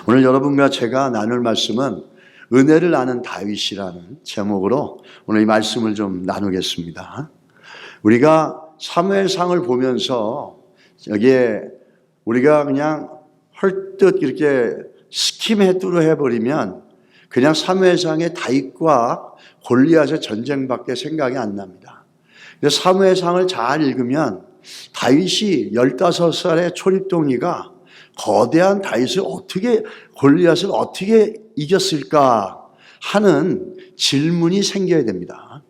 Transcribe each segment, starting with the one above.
오늘 여러분과 제가 나눌 말씀은 은혜를 아는 다윗이라는 제목으로 오늘 이 말씀을 좀 나누겠습니다. 우리가 사무엘상을 보면서 여기에 우리가 그냥 헐뜻 이렇게 스킴헤드로 해버리면 그냥 사무엘상의 다윗과 골리앗의 전쟁밖에 생각이 안 납니다. 사무엘상을 잘 읽으면 다윗이 15살의 초립동이가 거대한 골리앗을 어떻게 이겼을까 하는 질문이 생겨야 됩니다.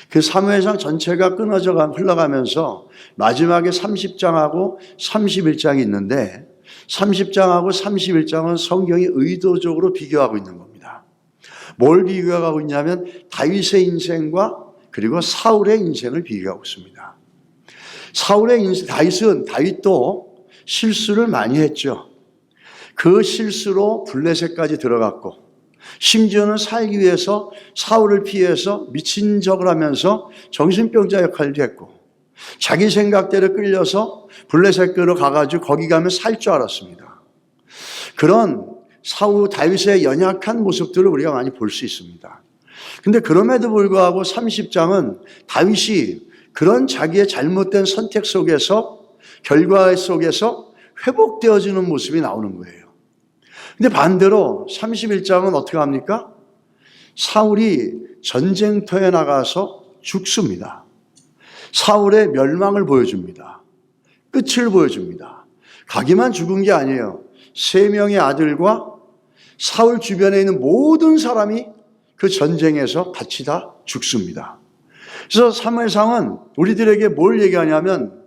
그 사무엘상 전체가 흘러가면서 마지막에 30장하고 31장이 있는데 30장하고 31장은 성경이 의도적으로 비교하고 있는 겁니다. 뭘 비교하고 있냐면 다윗의 인생과 그리고 사울의 인생을 비교하고 있습니다. 다윗도 실수를 많이 했죠. 그 실수로 블레셋까지 들어갔고 심지어는 살기 위해서 사울을 피해서 미친 척을 하면서 정신병자 역할도 했고 자기 생각대로 끌려서 블레셋으로 가가지고 거기 가면 살 줄 알았습니다. 그런 다윗의 연약한 모습들을 우리가 많이 볼 수 있습니다. 근데 그럼에도 불구하고 30장은 다윗이 그런 자기의 잘못된 선택 속에서 결과 속에서 회복되어지는 모습이 나오는 거예요. 근데 반대로 31장은 어떻게 합니까? 사울이 전쟁터에 나가서 죽습니다. 사울의 멸망을 보여줍니다. 끝을 보여줍니다. 가기만 죽은 게 아니에요. 3명의 아들과 사울 주변에 있는 모든 사람이 그 전쟁에서 같이 다 죽습니다. 그래서 사무엘상은 우리들에게 뭘 얘기하냐면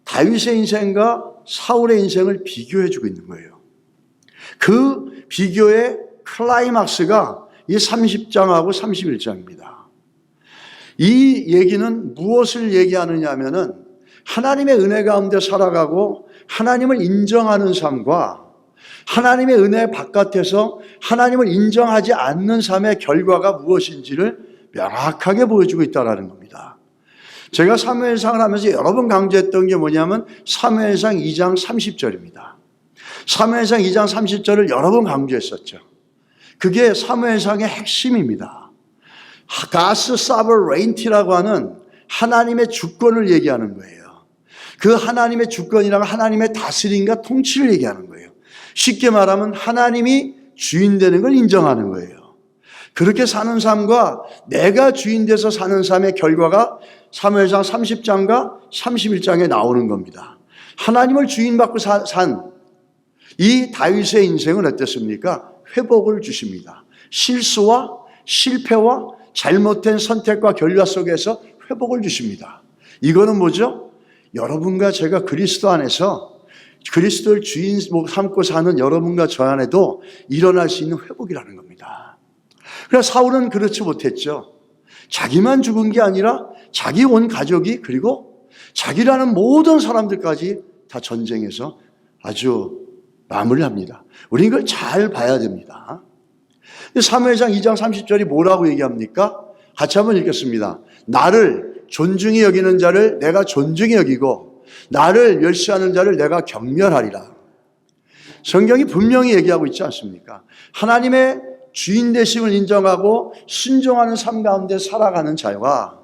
다윗의 인생과 사울의 인생을 비교해주고 있는 거예요. 그 비교의 클라이막스가 이 30장하고 31장입니다. 이 얘기는 무엇을 얘기하느냐 하면은 하나님의 은혜 가운데 살아가고 하나님을 인정하는 삶과 하나님의 은혜 바깥에서 하나님을 인정하지 않는 삶의 결과가 무엇인지를 명확하게 보여주고 있다는 겁니다. 제가 사무엘상을 하면서 여러 번 강조했던 게 뭐냐면 사무엘상 2장 30절입니다. 사무엘상 2장 30절을 여러 번 강조했었죠. 그게 사무엘상의 핵심입니다. 가스 사버레인티라고 하는 하나님의 주권을 얘기하는 거예요. 그 하나님의 주권이라고 하나님의 다스림과 통치를 얘기하는 거예요. 쉽게 말하면 하나님이 주인 되는 걸 인정하는 거예요. 그렇게 사는 삶과 내가 주인 돼서 사는 삶의 결과가 사무엘상 30장과 31장에 나오는 겁니다. 하나님을 주인 받고 산 이 다윗의 인생은 어땠습니까? 회복을 주십니다. 실수와 실패와 잘못된 선택과 결과 속에서 회복을 주십니다. 이거는 뭐죠? 여러분과 제가 그리스도 안에서 그리스도를 주인 삼고 사는 여러분과 저 안에도 일어날 수 있는 회복이라는 겁니다. 그래서 사울은 그렇지 못했죠. 자기만 죽은 게 아니라 자기 온 가족이 그리고 자기라는 모든 사람들까지 다 전쟁에서 아주 마무리합니다. 우리는 이걸 잘 봐야 됩니다. 사무엘상 2장 30절이 뭐라고 얘기합니까? 같이 한번 읽겠습니다. 나를 존중히 여기는 자를 내가 존중히 여기고 나를 멸시하는 자를 내가 경멸하리라. 성경이 분명히 얘기하고 있지 않습니까? 하나님의 주인 되심을 인정하고 순종하는 삶 가운데 살아가는 자와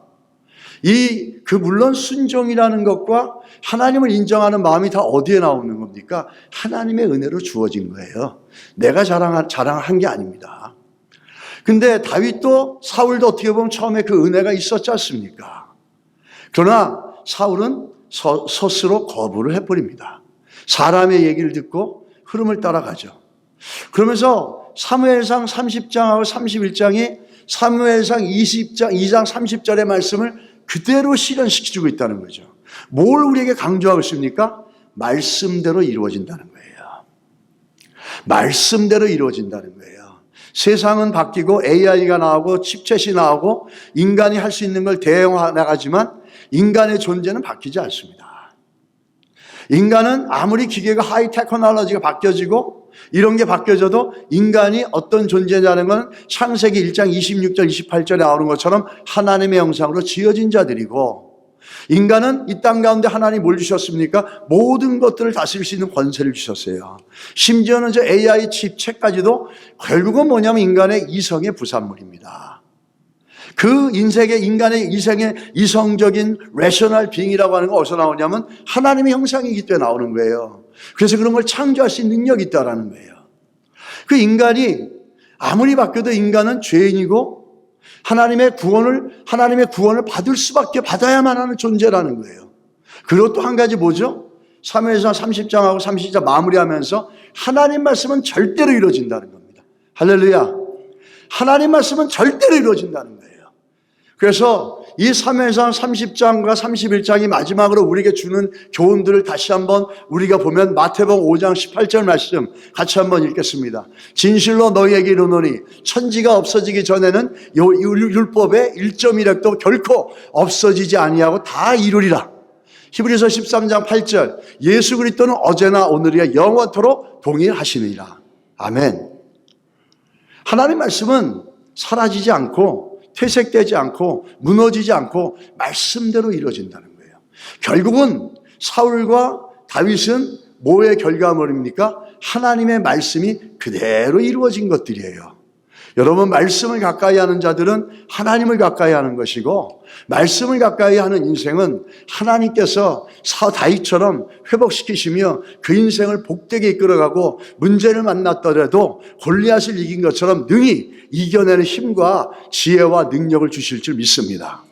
물론 순종이라는 것과 하나님을 인정하는 마음이 다 어디에 나오는 겁니까? 하나님의 은혜로 주어진 거예요. 내가 자랑한 게 아닙니다. 근데 다윗도 사울도 어떻게 보면 처음에 그 은혜가 있었지 않습니까? 그러나 사울은 스스로 거부를 해버립니다. 사람의 얘기를 듣고 흐름을 따라가죠. 그러면서 사무엘상 30장하고 31장이 사무엘상 2장 30절의 말씀을 그대로 실현시켜주고 있다는 거죠. 뭘 우리에게 강조하고 있습니까? 말씀대로 이루어진다는 거예요. 말씀대로 이루어진다는 거예요. 세상은 바뀌고 AI가 나오고 칩챗이 나오고 인간이 할 수 있는 걸 대응해 나가지만 인간의 존재는 바뀌지 않습니다. 인간은 아무리 기계가 하이 테크놀로지가 바뀌어지고 이런 게 바뀌어져도 인간이 어떤 존재냐는 건 창세기 1장 26절 28절에 나오는 것처럼 하나님의 형상으로 지어진 자들이고 인간은 이 땅 가운데 하나님이 뭘 주셨습니까? 모든 것들을 다스릴 수 있는 권세를 주셨어요. 심지어는 저 AI 칩책까지도 결국은 뭐냐면 인간의 이성의 부산물입니다. 그 인간의 이성적인 레셔널 빙이라고 하는 거 어디서 나오냐면 하나님의 형상이기 때문에 나오는 거예요. 그래서 그런 걸 창조할 수 있는 능력이 있다라는 거예요. 그 인간이 아무리 바뀌어도 인간은 죄인이고 하나님의 구원을 받아야만 하는 존재라는 거예요. 그리고 또 한 가지 뭐죠? 사무엘상 30장하고 30장 마무리하면서 하나님 말씀은 절대로 이루어진다는 겁니다. 할렐루야. 하나님 말씀은 절대로 이루어진다는 거예요. 그래서 이 사무엘상 30장과 31장이 마지막으로 우리에게 주는 교훈들을 다시 한번 우리가 보면 마태복음 5장 18절 말씀 같이 한번 읽겠습니다. 진실로 너희에게 이르노니 천지가 없어지기 전에는 율법의 1.1획도 결코 없어지지 아니하고 다 이루리라. 히브리서 13장 8절 예수 그리스도는 어제나 오늘이야 영원토록 동일하시느니라. 아멘. 하나님 말씀은 사라지지 않고 퇴색되지 않고 무너지지 않고 말씀대로 이루어진다는 거예요. 결국은 사울과 다윗은 뭐의 결과물입니까? 하나님의 말씀이 그대로 이루어진 것들이에요. 여러분, 말씀을 가까이 하는 자들은 하나님을 가까이 하는 것이고 말씀을 가까이 하는 인생은 하나님께서 다윗처럼 회복시키시며 그 인생을 복되게 이끌어가고 문제를 만났더라도 골리앗을 이긴 것처럼 능히 이겨내는 힘과 지혜와 능력을 주실 줄 믿습니다.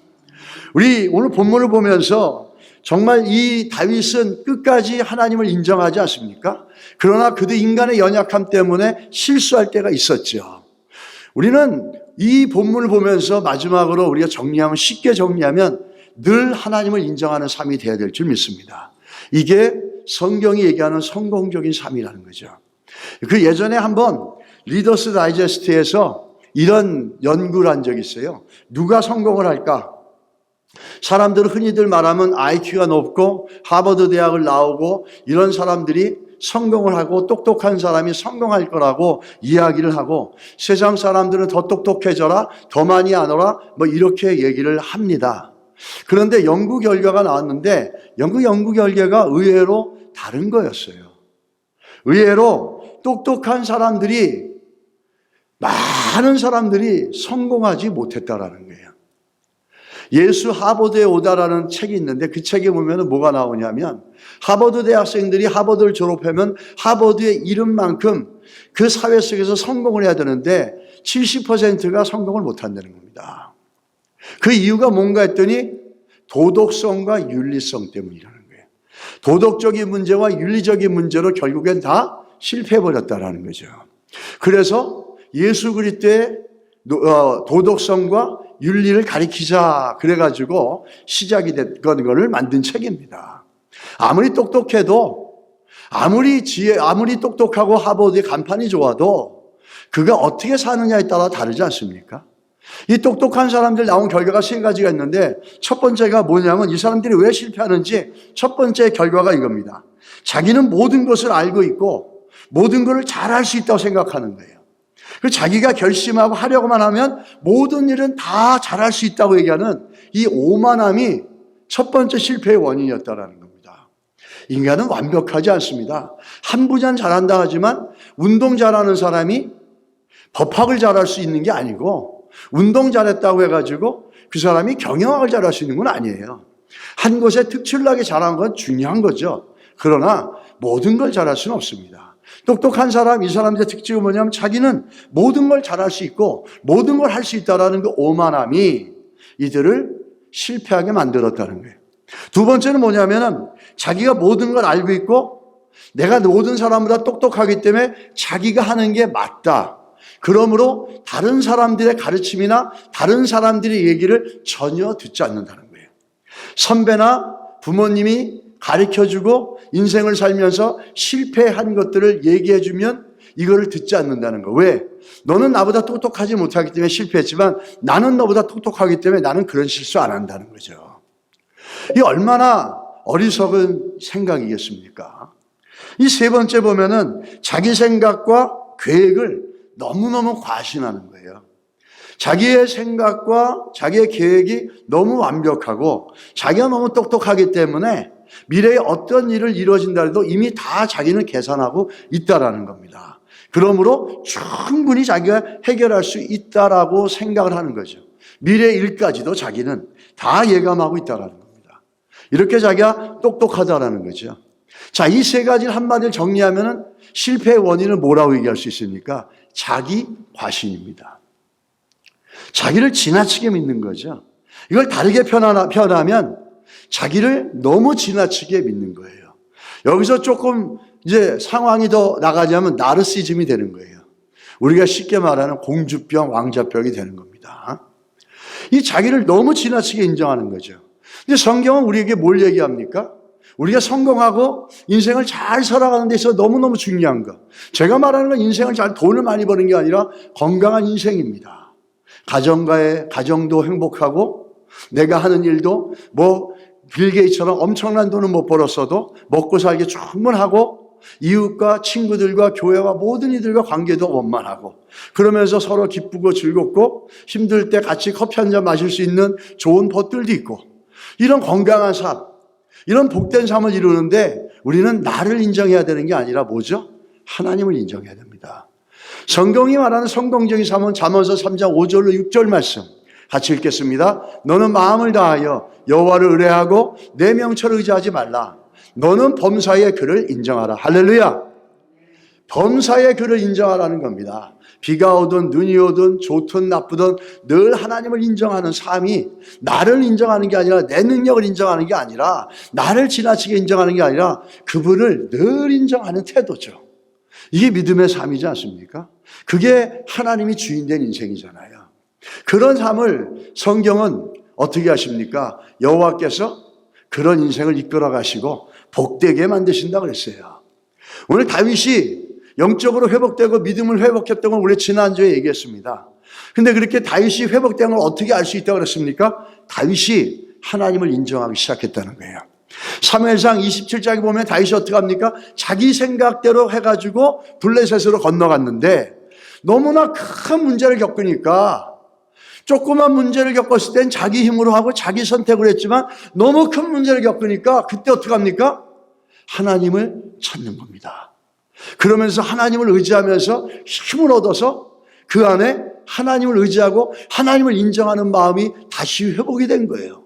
우리 오늘 본문을 보면서 정말 이 다윗은 끝까지 하나님을 인정하지 않습니까? 그러나 그도 인간의 연약함 때문에 실수할 때가 있었죠. 우리는 이 본문을 보면서 마지막으로 우리가 쉽게 정리하면 늘 하나님을 인정하는 삶이 되어야 될 줄 믿습니다. 이게 성경이 얘기하는 성공적인 삶이라는 거죠. 그 예전에 한번 리더스 다이제스트에서 이런 연구를 한 적이 있어요. 누가 성공을 할까? 사람들은 흔히들 말하면 IQ가 높고 하버드 대학을 나오고 이런 사람들이 성공을 하고 똑똑한 사람이 성공할 거라고 이야기를 하고 세상 사람들은 더 똑똑해져라, 더 많이 하노라 뭐 이렇게 얘기를 합니다. 그런데 연구 결과가 나왔는데 연구 결과가 의외로 다른 거였어요. 의외로 똑똑한 사람들이 많은 사람들이 성공하지 못했다라는 거예요. 예수 하버드에 오다라는 책이 있는데 그 책에 보면 뭐가 나오냐면 하버드 대학생들이 하버드를 졸업하면 하버드의 이름만큼 그 사회 속에서 성공을 해야 되는데 70%가 성공을 못한다는 겁니다. 그 이유가 뭔가 했더니 도덕성과 윤리성 때문이라는 거예요. 도덕적인 문제와 윤리적인 문제로 결국엔 다 실패해버렸다라는 거죠. 그래서 예수 그리스도의 도덕성과 윤리를 가리키자 그래가지고 시작이 된 거를 만든 책입니다. 아무리 똑똑해도 아무리 똑똑하고 하버드의 간판이 좋아도 그가 어떻게 사느냐에 따라 다르지 않습니까? 이 똑똑한 사람들 나온 결과가 세 가지가 있는데 첫 번째가 뭐냐면 이 사람들이 왜 실패하는지 첫 번째 결과가 이겁니다. 자기는 모든 것을 알고 있고 모든 것을 잘할 수 있다고 생각하는 거예요. 그 자기가 결심하고 하려고만 하면 모든 일은 다 잘할 수 있다고 얘기하는 이 오만함이 첫 번째 실패의 원인이었다는 겁니다. 인간은 완벽하지 않습니다. 한 분야는 잘한다 하지만 운동 잘하는 사람이 법학을 잘할 수 있는 게 아니고 운동 잘했다고 해가지고 그 사람이 경영학을 잘할 수 있는 건 아니에요. 한 곳에 특출나게 잘한 건 중요한 거죠. 그러나 모든 걸 잘할 수는 없습니다. 똑똑한 사람, 이 사람들의 특징은 뭐냐면 자기는 모든 걸 잘할 수 있고 모든 걸 할 수 있다는 그 오만함이 이들을 실패하게 만들었다는 거예요. 두 번째는 뭐냐면 자기가 모든 걸 알고 있고 내가 모든 사람보다 똑똑하기 때문에 자기가 하는 게 맞다. 그러므로 다른 사람들의 가르침이나 다른 사람들의 얘기를 전혀 듣지 않는다는 거예요. 선배나 부모님이 가르쳐주고 인생을 살면서 실패한 것들을 얘기해주면 이거를 듣지 않는다는 거. 왜? 너는 나보다 똑똑하지 못하기 때문에 실패했지만 나는 너보다 똑똑하기 때문에 나는 그런 실수 안 한다는 거죠. 이 얼마나 어리석은 생각이겠습니까? 이 세 번째 보면은 자기 생각과 계획을 너무너무 과신하는 거예요. 자기의 생각과 자기의 계획이 너무 완벽하고 자기가 너무 똑똑하기 때문에 미래에 어떤 일을 이루어진다 해도 이미 다 자기는 계산하고 있다라는 겁니다. 그러므로 충분히 자기가 해결할 수 있다라고 생각을 하는 거죠. 미래 일까지도 자기는 다 예감하고 있다라는 겁니다. 이렇게 자기가 똑똑하다라는 거죠. 자, 이 세 가지를 한마디로 정리하면 실패의 원인은 뭐라고 얘기할 수 있습니까? 자기 과신입니다. 자기를 지나치게 믿는 거죠. 이걸 다르게 표현하면 자기를 너무 지나치게 믿는 거예요. 여기서 조금 이제 상황이 더 나가자면 나르시즘이 되는 거예요. 우리가 쉽게 말하는 공주병, 왕자병이 되는 겁니다. 이 자기를 너무 지나치게 인정하는 거죠. 근데 성경은 우리에게 뭘 얘기합니까? 우리가 성공하고 인생을 잘 살아가는 데 있어서 너무너무 중요한 거. 제가 말하는 건 인생을 잘 돈을 많이 버는 게 아니라 건강한 인생입니다. 가정도 행복하고 내가 하는 일도 빌 게이츠처럼 엄청난 돈은 못 벌었어도 먹고 살기 충분하고 이웃과 친구들과 교회와 모든 이들과 관계도 원만하고 그러면서 서로 기쁘고 즐겁고 힘들 때 같이 커피 한 잔 마실 수 있는 좋은 벗들도 있고 이런 건강한 삶, 이런 복된 삶을 이루는데 우리는 나를 인정해야 되는 게 아니라 뭐죠? 하나님을 인정해야 됩니다. 성경이 말하는 성공적인 삶은 잠언서 3장 5절로 6절 말씀 같이 읽겠습니다. 너는 마음을 다하여 여호와를 의뢰하고 내 명철을 의지하지 말라. 너는 범사의 그를 인정하라. 할렐루야. 범사의 그를 인정하라는 겁니다. 비가 오든 눈이 오든 좋든 나쁘든 늘 하나님을 인정하는 삶이 나를 인정하는 게 아니라 내 능력을 인정하는 게 아니라 나를 지나치게 인정하는 게 아니라 그분을 늘 인정하는 태도죠. 이게 믿음의 삶이지 않습니까? 그게 하나님이 주인된 인생이잖아요. 그런 삶을 성경은 어떻게 하십니까? 여호와께서 그런 인생을 이끌어 가시고 복되게 만드신다고 그랬어요. 오늘 다윗이 영적으로 회복되고 믿음을 회복했던 걸 우리 지난주에 얘기했습니다. 근데 그렇게 다윗이 회복된 걸 어떻게 알 수 있다고 그랬습니까? 다윗이 하나님을 인정하기 시작했다는 거예요. 사무엘상 27장에 보면 다윗이 어떻게 합니까? 자기 생각대로 해가지고 블레셋으로 건너갔는데 너무나 큰 문제를 겪으니까 조그만 문제를 겪었을 땐 자기 힘으로 하고 자기 선택을 했지만 너무 큰 문제를 겪으니까 그때 어떻게 합니까? 하나님을 찾는 겁니다. 그러면서 하나님을 의지하면서 힘을 얻어서 그 안에 하나님을 의지하고 하나님을 인정하는 마음이 다시 회복이 된 거예요.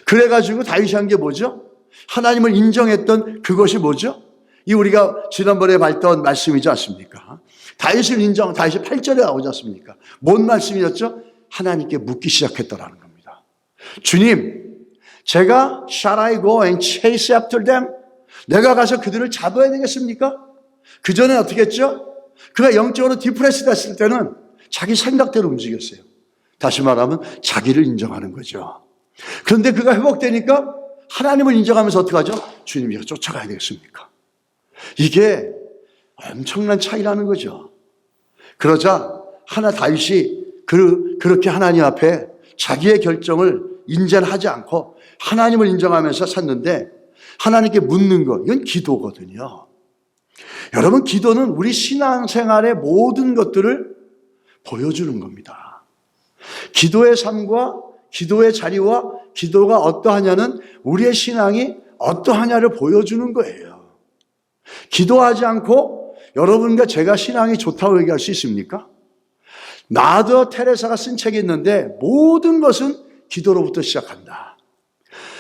그래가지고 다윗이 한 게 뭐죠? 하나님을 인정했던 그것이 뭐죠? 이 우리가 지난번에 봤던 말씀이지 않습니까? 다윗이 8절에 나오지 않습니까? 뭔 말씀이었죠? 하나님께 묻기 시작했더라는 겁니다. 주님, 제가 shall I go and chase after them? 내가 가서 그들을 잡아야 되겠습니까? 그 전에 어떻게 했죠? 그가 영적으로 디프레스 됐을 때는 자기 생각대로 움직였어요. 다시 말하면 자기를 인정하는 거죠. 그런데 그가 회복되니까 하나님을 인정하면서 어떻게 하죠? 주님, 제가 쫓아가야 되겠습니까? 이게 엄청난 차이라는 거죠. 그러자 다윗이 그렇게 하나님 앞에 자기의 결정을 인정을 하지 않고 하나님을 인정하면서 샀는데 하나님께 묻는 것, 이건 기도거든요. 여러분, 기도는 우리 신앙생활의 모든 것들을 보여주는 겁니다. 기도의 삶과 기도의 자리와 기도가 어떠하냐는 우리의 신앙이 어떠하냐를 보여주는 거예요. 기도하지 않고 여러분과 제가 신앙이 좋다고 얘기할 수 있습니까? 나더 테레사가 쓴 책이 있는데 모든 것은 기도로부터 시작한다.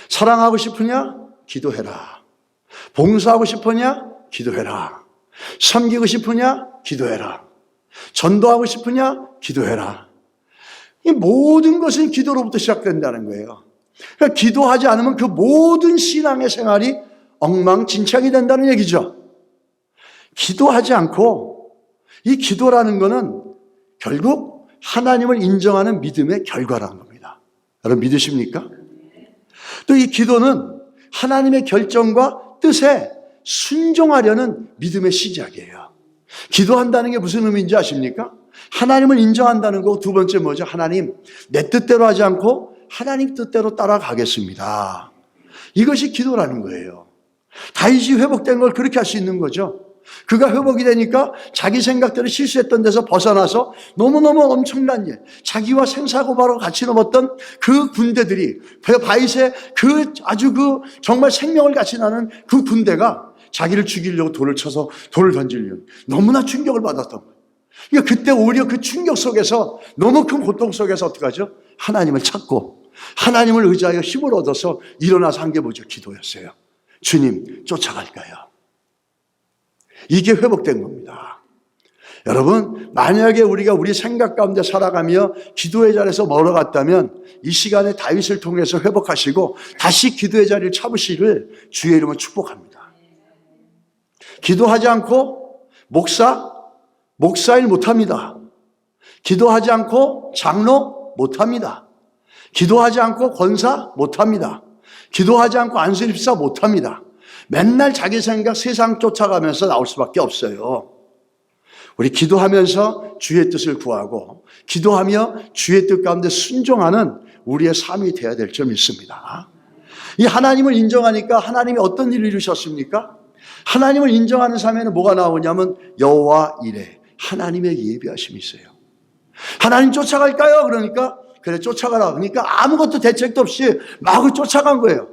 사랑하고 싶으냐? 기도해라. 봉사하고 싶으냐? 기도해라. 섬기고 싶으냐? 기도해라. 전도하고 싶으냐? 기도해라. 이 모든 것은 기도로부터 시작된다는 거예요. 그러니까 기도하지 않으면 그 모든 신앙의 생활이 엉망진창이 된다는 얘기죠. 기도하지 않고 이 기도라는 거는 결국 하나님을 인정하는 믿음의 결과라는 겁니다. 여러분 믿으십니까? 또 이 기도는 하나님의 결정과 뜻에 순종하려는 믿음의 시작이에요. 기도한다는 게 무슨 의미인지 아십니까? 하나님을 인정한다는 거. 두 번째 뭐죠? 하나님, 내 뜻대로 하지 않고 하나님 뜻대로 따라가겠습니다. 이것이 기도라는 거예요. 다윗이 회복된 걸 그렇게 할 수 있는 거죠. 그가 회복이 되니까 자기 생각대로 실수했던 데서 벗어나서 너무너무 엄청난 일, 자기와 생사고바로 같이 넘었던 그 군대들이, 바이스의 그 아주 그 정말 생명을 같이 나는 그 군대가 자기를 죽이려고 돌을 쳐서 돌을 던지려고 너무나 충격을 받았던 거예요. 그러니까 그때 오히려 그 충격 속에서, 너무 큰 고통 속에서 어떻게 하죠? 하나님을 찾고 하나님을 의지하여 힘을 얻어서 일어나서 한 게 뭐죠? 기도였어요. 주님, 쫓아갈까요? 이게 회복된 겁니다. 여러분, 만약에 우리가 우리 생각 가운데 살아가며 기도의 자리에서 멀어갔다면 이 시간에 다윗을 통해서 회복하시고 다시 기도의 자리를 잡으시기를 주의 이름으로 축복합니다. 기도하지 않고 목사일 못합니다. 기도하지 않고 장로 못합니다. 기도하지 않고 권사 못합니다. 기도하지 않고 안수립사 못합니다. 맨날 자기 생각 세상 쫓아가면서 나올 수밖에 없어요. 우리 기도하면서 주의 뜻을 구하고 기도하며 주의 뜻 가운데 순종하는 우리의 삶이 되어야 될 줄 믿습니다. 이 하나님을 인정하니까 하나님이 어떤 일을 이루셨습니까? 하나님을 인정하는 삶에는 뭐가 나오냐면 여호와 이레, 하나님의 예비하심이 있어요. 하나님 쫓아갈까요? 그러니까 그래 쫓아가라. 그러니까 아무것도 대책도 없이 막 쫓아간 거예요.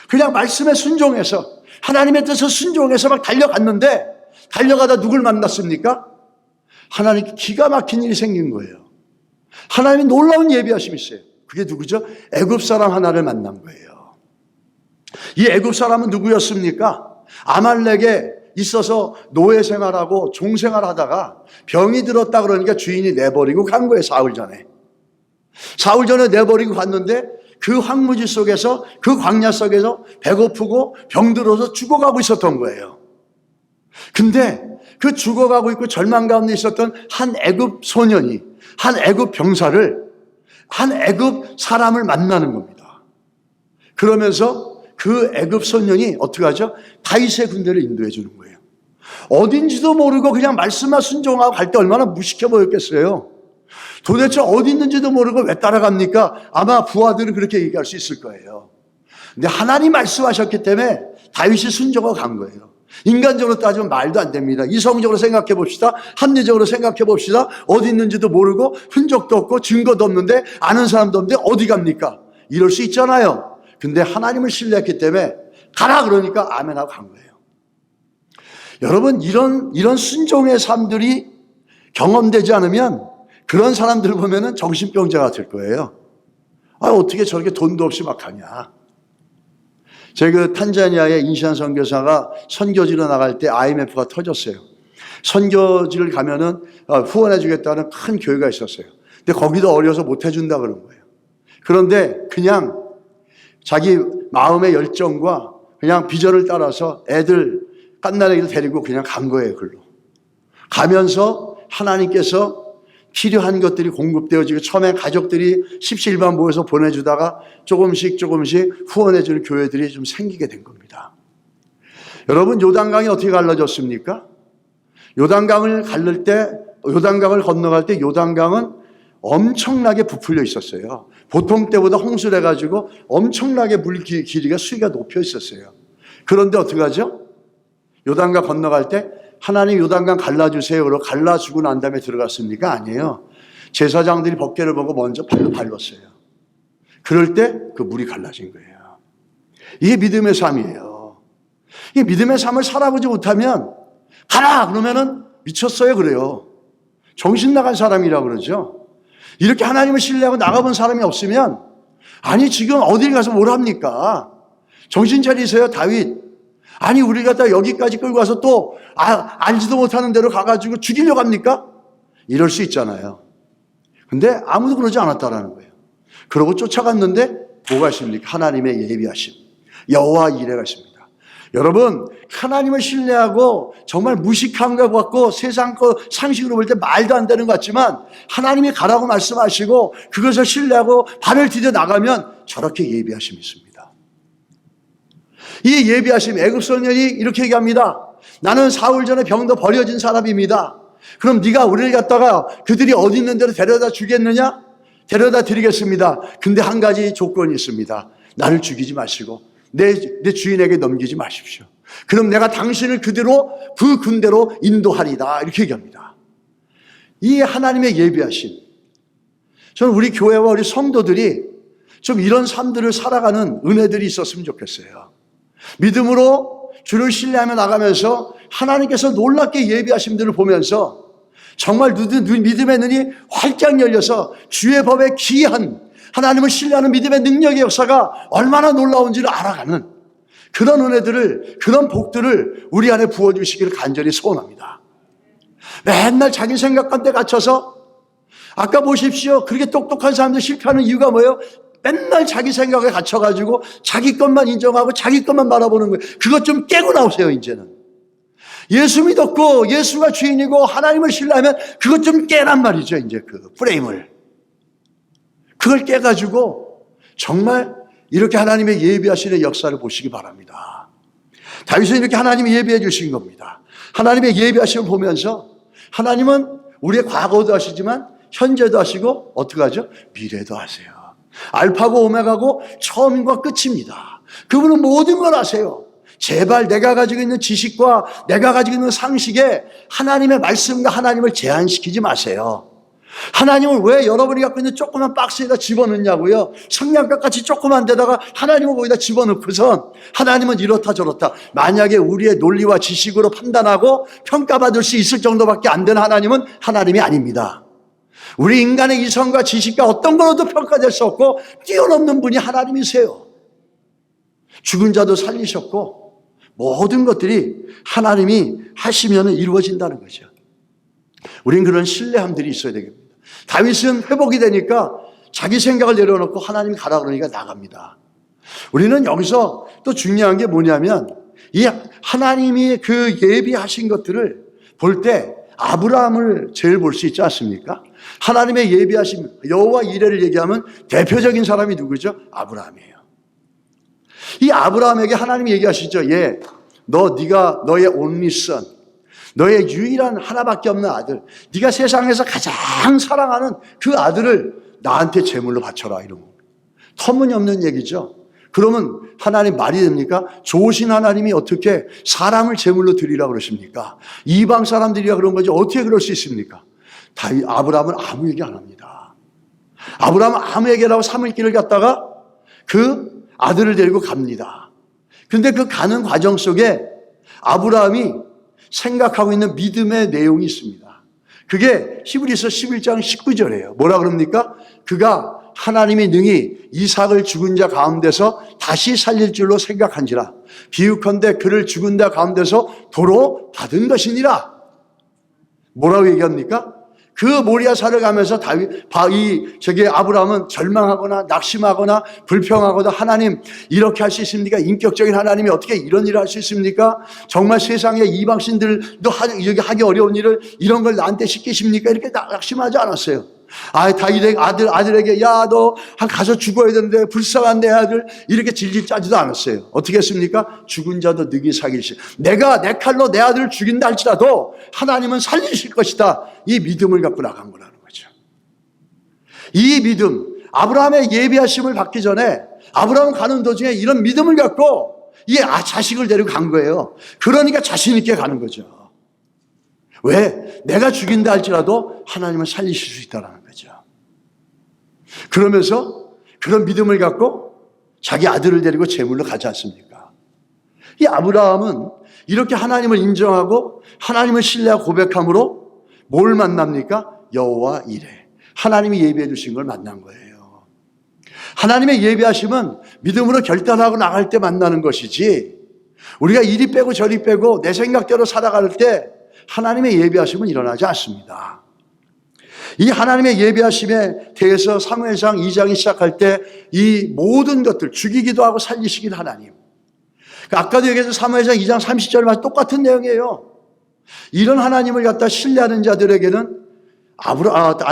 그냥 말씀에 순종해서 하나님의 뜻을 순종해서 막 달려갔는데 달려가다 누굴 만났습니까? 하나님 기가 막힌 일이 생긴 거예요. 하나님이 놀라운 예비하심이 있어요. 그게 누구죠? 애굽 사람 하나를 만난 거예요. 이 애굽 사람은 누구였습니까? 아말렉에 있어서 노예 생활하고 종 생활하다가 병이 들었다 그러니까 주인이 내버리고 간 거예요. 사흘 전에 내버리고 갔는데 그 황무지 속에서, 그 광야 속에서 배고프고 병들어서 죽어가고 있었던 거예요. 근데 그 죽어가고 있고 절망 가운데 있었던 한 애굽 소년이, 한 애굽 병사를, 한 애굽 사람을 만나는 겁니다. 그러면서 그 애굽 소년이 어떻게 하죠? 다윗의 군대를 인도해 주는 거예요. 어딘지도 모르고 그냥 말씀만 순종하고 갈 때 얼마나 무식해 보였겠어요. 도대체 어디 있는지도 모르고 왜 따라갑니까? 아마 부하들은 그렇게 얘기할 수 있을 거예요. 근데 하나님 말씀하셨기 때문에 다윗이 순종하고 간 거예요. 인간적으로 따지면 말도 안 됩니다. 이성적으로 생각해 봅시다. 합리적으로 생각해 봅시다. 어디 있는지도 모르고 흔적도 없고 증거도 없는데 아는 사람도 없는데 어디 갑니까? 이럴 수 있잖아요. 근데 하나님을 신뢰했기 때문에 가라 그러니까 아멘 하고 간 거예요. 여러분, 이런 순종의 삶들이 경험되지 않으면 그런 사람들 보면은 정신병자가 될 거예요. 어떻게 저렇게 돈도 없이 막 가냐. 제가 탄자니아의 인시안 선교사가 선교지로 나갈 때 IMF가 터졌어요. 선교지를 가면은 후원해 주겠다는 큰 교회가 있었어요. 근데 거기도 어려서 못 해준다 그런 거예요. 그런데 그냥 자기 마음의 열정과 그냥 비전을 따라서 애들 깐난애기를 데리고 그냥 간 거예요. 글로 가면서 하나님께서 필요한 것들이 공급되어지고 처음에 가족들이 십시일반 모여서 보내주다가 조금씩 후원해주는 교회들이 좀 생기게 된 겁니다. 여러분, 요단강이 어떻게 갈라졌습니까? 요단강을 건너갈 때 요단강은 엄청나게 부풀려 있었어요. 보통 때보다 홍수를 해가지고 엄청나게 물 길이가 수위가 높여 있었어요. 그런데 어떻게 하죠? 요단강 건너갈 때 하나님 요단강 갈라주세요. 그러고 갈라주고 난 다음에 들어갔습니까? 아니에요. 제사장들이 법궤를 보고 먼저 발로 밟았어요. 그럴 때 그 물이 갈라진 거예요. 이게 믿음의 삶이에요. 이 믿음의 삶을 살아보지 못하면 가라 그러면은 미쳤어요 그래요. 정신 나간 사람이라 그러죠. 이렇게 하나님을 신뢰하고 나가본 사람이 없으면 아니 지금 어딜 가서 뭘 합니까? 정신 차리세요 다윗. 아니 우리가 다 여기까지 끌고 와서 또 알지도 못하는 데로 가가지고 죽이려고 합니까? 이럴 수 있잖아요. 근데 아무도 그러지 않았다라는 거예요. 그러고 쫓아갔는데 뭐가 있습니까? 하나님의 예비하심, 여호와 이레가 있습니다. 여러분, 하나님을 신뢰하고 정말 무식한 것 같고 세상 거 상식으로 볼 때 말도 안 되는 것 같지만 하나님이 가라고 말씀하시고 그것을 신뢰하고 발을 디뎌 나가면 저렇게 예비하심이 있습니다. 이 예비하심, 애굽 소년이 이렇게 얘기합니다. 나는 사흘 전에 병도 버려진 사람입니다. 그럼 네가 우리를 갖다가 그들이 어디 있는 데로 데려다 주겠느냐? 데려다 드리겠습니다. 근데 한 가지 조건이 있습니다. 나를 죽이지 마시고 내 주인에게 넘기지 마십시오. 그럼 내가 당신을 그대로 그 군대로 인도하리다. 이렇게 얘기합니다. 이 하나님의 예비하심. 저는 우리 교회와 우리 성도들이 좀 이런 삶들을 살아가는 은혜들이 있었으면 좋겠어요. 믿음으로 주를 신뢰하며 나가면서 하나님께서 놀랍게 예비하심들을 보면서 정말 믿음의 눈이 활짝 열려서 주의 법에 귀한 하나님을 신뢰하는 믿음의 능력의 역사가 얼마나 놀라운지를 알아가는 그런 은혜들을, 그런 복들을 우리 안에 부어주시기를 간절히 소원합니다. 맨날 자기 생각 가운데 갇혀서, 아까 보십시오. 그렇게 똑똑한 사람들 실패하는 이유가 뭐예요? 맨날 자기 생각에 갇혀가지고 자기 것만 인정하고 자기 것만 바라보는 거예요. 그것 좀 깨고 나오세요, 이제는. 예수 믿었고 예수가 주인이고 하나님을 신뢰하면 그것 좀 깨란 말이죠, 이제 그 프레임을. 그걸 깨가지고 정말 이렇게 하나님의 예비하시는 역사를 보시기 바랍니다. 다윗은 이렇게 하나님이 예비해 주신 겁니다. 하나님의 예비하심을 보면서 하나님은 우리의 과거도 하시지만 현재도 하시고 어떻게 하죠? 미래도 하세요. 알파고 오메가고 처음과 끝입니다. 그분은 모든 걸 아세요. 제발 내가 가지고 있는 지식과 내가 가지고 있는 상식에 하나님의 말씀과 하나님을 제한시키지 마세요. 하나님을 왜 여러분이 갖고 있는 조그만 박스에다 집어넣냐고요? 성냥갑 같이 조그만 데다가 하나님을 거기다 집어넣고선 하나님은 이렇다 저렇다. 만약에 우리의 논리와 지식으로 판단하고 평가받을 수 있을 정도밖에 안 되는 하나님은 하나님이 아닙니다. 우리 인간의 이성과 지식과 어떤 걸로도 평가될 수 없고 뛰어넘는 분이 하나님이세요. 죽은 자도 살리셨고 모든 것들이 하나님이 하시면 이루어진다는 거죠. 우린 그런 신뢰함들이 있어야 되겠습니다. 다윗은 회복이 되니까 자기 생각을 내려놓고 하나님이 가라 그러니까 나갑니다. 우리는 여기서 또 중요한 게 뭐냐면 이 하나님이 그 예비하신 것들을 볼 때 아브라함을 제일 볼 수 있지 않습니까? 하나님의 예비하신 여호와 이레를 얘기하면 대표적인 사람이 누구죠? 아브라함이에요. 이 아브라함에게 하나님이 얘기하시죠. 네가 너의 only son, 너의 유일한 하나밖에 없는 아들, 네가 세상에서 가장 사랑하는 그 아들을 나한테 제물로 바쳐라. 이런 거. 터무니없는 얘기죠. 그러면 하나님 말이 됩니까? 좋으신 하나님이 어떻게 사람을 제물로 드리라고 그러십니까? 이방 사람들이라 그런 거지 어떻게 그럴 수 있습니까? 아브라함은 아무 얘기 안 합니다. 아브라함은 아무 얘기를 하고 사물길을 갔다가 그 아들을 데리고 갑니다. 근데 그 가는 과정 속에 아브라함이 생각하고 있는 믿음의 내용이 있습니다. 그게 히브리서 11장 19절이에요. 뭐라 그럽니까? 그가 하나님이 능히 이삭을 죽은 자 가운데서 다시 살릴 줄로 생각한지라. 비유컨대 그를 죽은 자 가운데서 도로 받은 것이니라. 뭐라고 얘기합니까? 그 모리아산을 가면서 아브라함은 절망하거나 낙심하거나 불평하거나 하나님 이렇게 할 수 있습니까? 인격적인 하나님이 어떻게 이런 일을 할 수 있습니까? 정말 세상에 이방신들도 하기 어려운 일을 이런 걸 나한테 시키십니까? 이렇게 낙심하지 않았어요. 다윗의 아들에게 너 가서 죽어야 되는데 불쌍한 내 아들 이렇게 질질 짜지도 않았어요. 어떻게 했습니까? 죽은 자도 능히 살리시. 내가 내 칼로 내 아들을 죽인다 할지라도 하나님은 살리실 것이다. 이 믿음을 갖고 나간 거라는 거죠. 이 믿음, 아브라함의 예비하심을 받기 전에 아브라함 가는 도중에 이런 믿음을 갖고 자식을 데리고 간 거예요. 그러니까 자신 있게 가는 거죠. 왜? 내가 죽인다 할지라도 하나님은 살리실 수 있다는 거죠. 그러면서 그런 믿음을 갖고 자기 아들을 데리고 제물로 가지 않습니까? 이 아브라함은 이렇게 하나님을 인정하고 하나님을 신뢰하고 고백함으로 뭘 만납니까? 여호와 이레. 하나님이 예비해 주신 걸 만난 거예요. 하나님의 예비하심은 믿음으로 결단하고 나갈 때 만나는 것이지 우리가 이리 빼고 저리 빼고 내 생각대로 살아갈 때 하나님의 예비하심은 일어나지 않습니다. 이 하나님의 예비하심에 대해서 사무엘상 2장이 시작할 때 이 모든 것들 죽이기도 하고 살리시기도 하나님. 아까도 얘기해서 사무엘상 2장 30절에 똑같은 내용이에요. 이런 하나님을 갖다 신뢰하는 자들에게는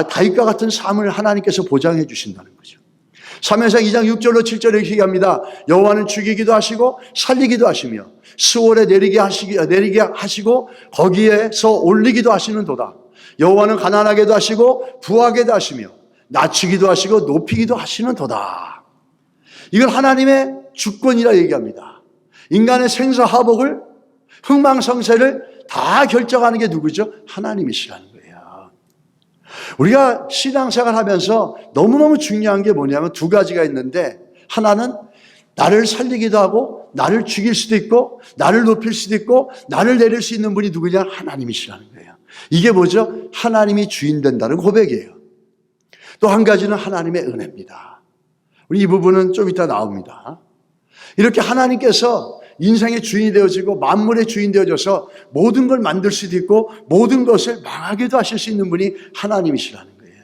다윗과 같은 삶을 하나님께서 보장해 주신다는 거죠. 사무엘상 2장 6절로 7절에 이렇게 얘기합니다. 여호와는 죽이기도 하시고 살리기도 하시며 스월에 내리게 하시고 거기에서 올리기도 하시는도다. 여호와는 가난하게도 하시고 부하게도 하시며 낮추기도 하시고 높이기도 하시는도다. 이걸 하나님의 주권이라 얘기합니다. 인간의 생사화복을, 흥망성쇠를 다 결정하는 게 누구죠? 하나님이시라는 거예요. 우리가 신앙생활 하면서 너무너무 중요한 게 뭐냐면 두 가지가 있는데, 하나는 나를 살리기도 하고 나를 죽일 수도 있고 나를 높일 수도 있고 나를 내릴 수 있는 분이 누구냐? 하나님이시라는 거예요. 이게 뭐죠? 하나님이 주인 된다는 고백이에요. 또 한 가지는 하나님의 은혜입니다. 우리 이 부분은 좀 이따 나옵니다. 이렇게 하나님께서 인생의 주인이 되어지고 만물의 주인 되어져서 모든 걸 만들 수도 있고 모든 것을 망하게도 하실 수 있는 분이 하나님이시라는 거예요.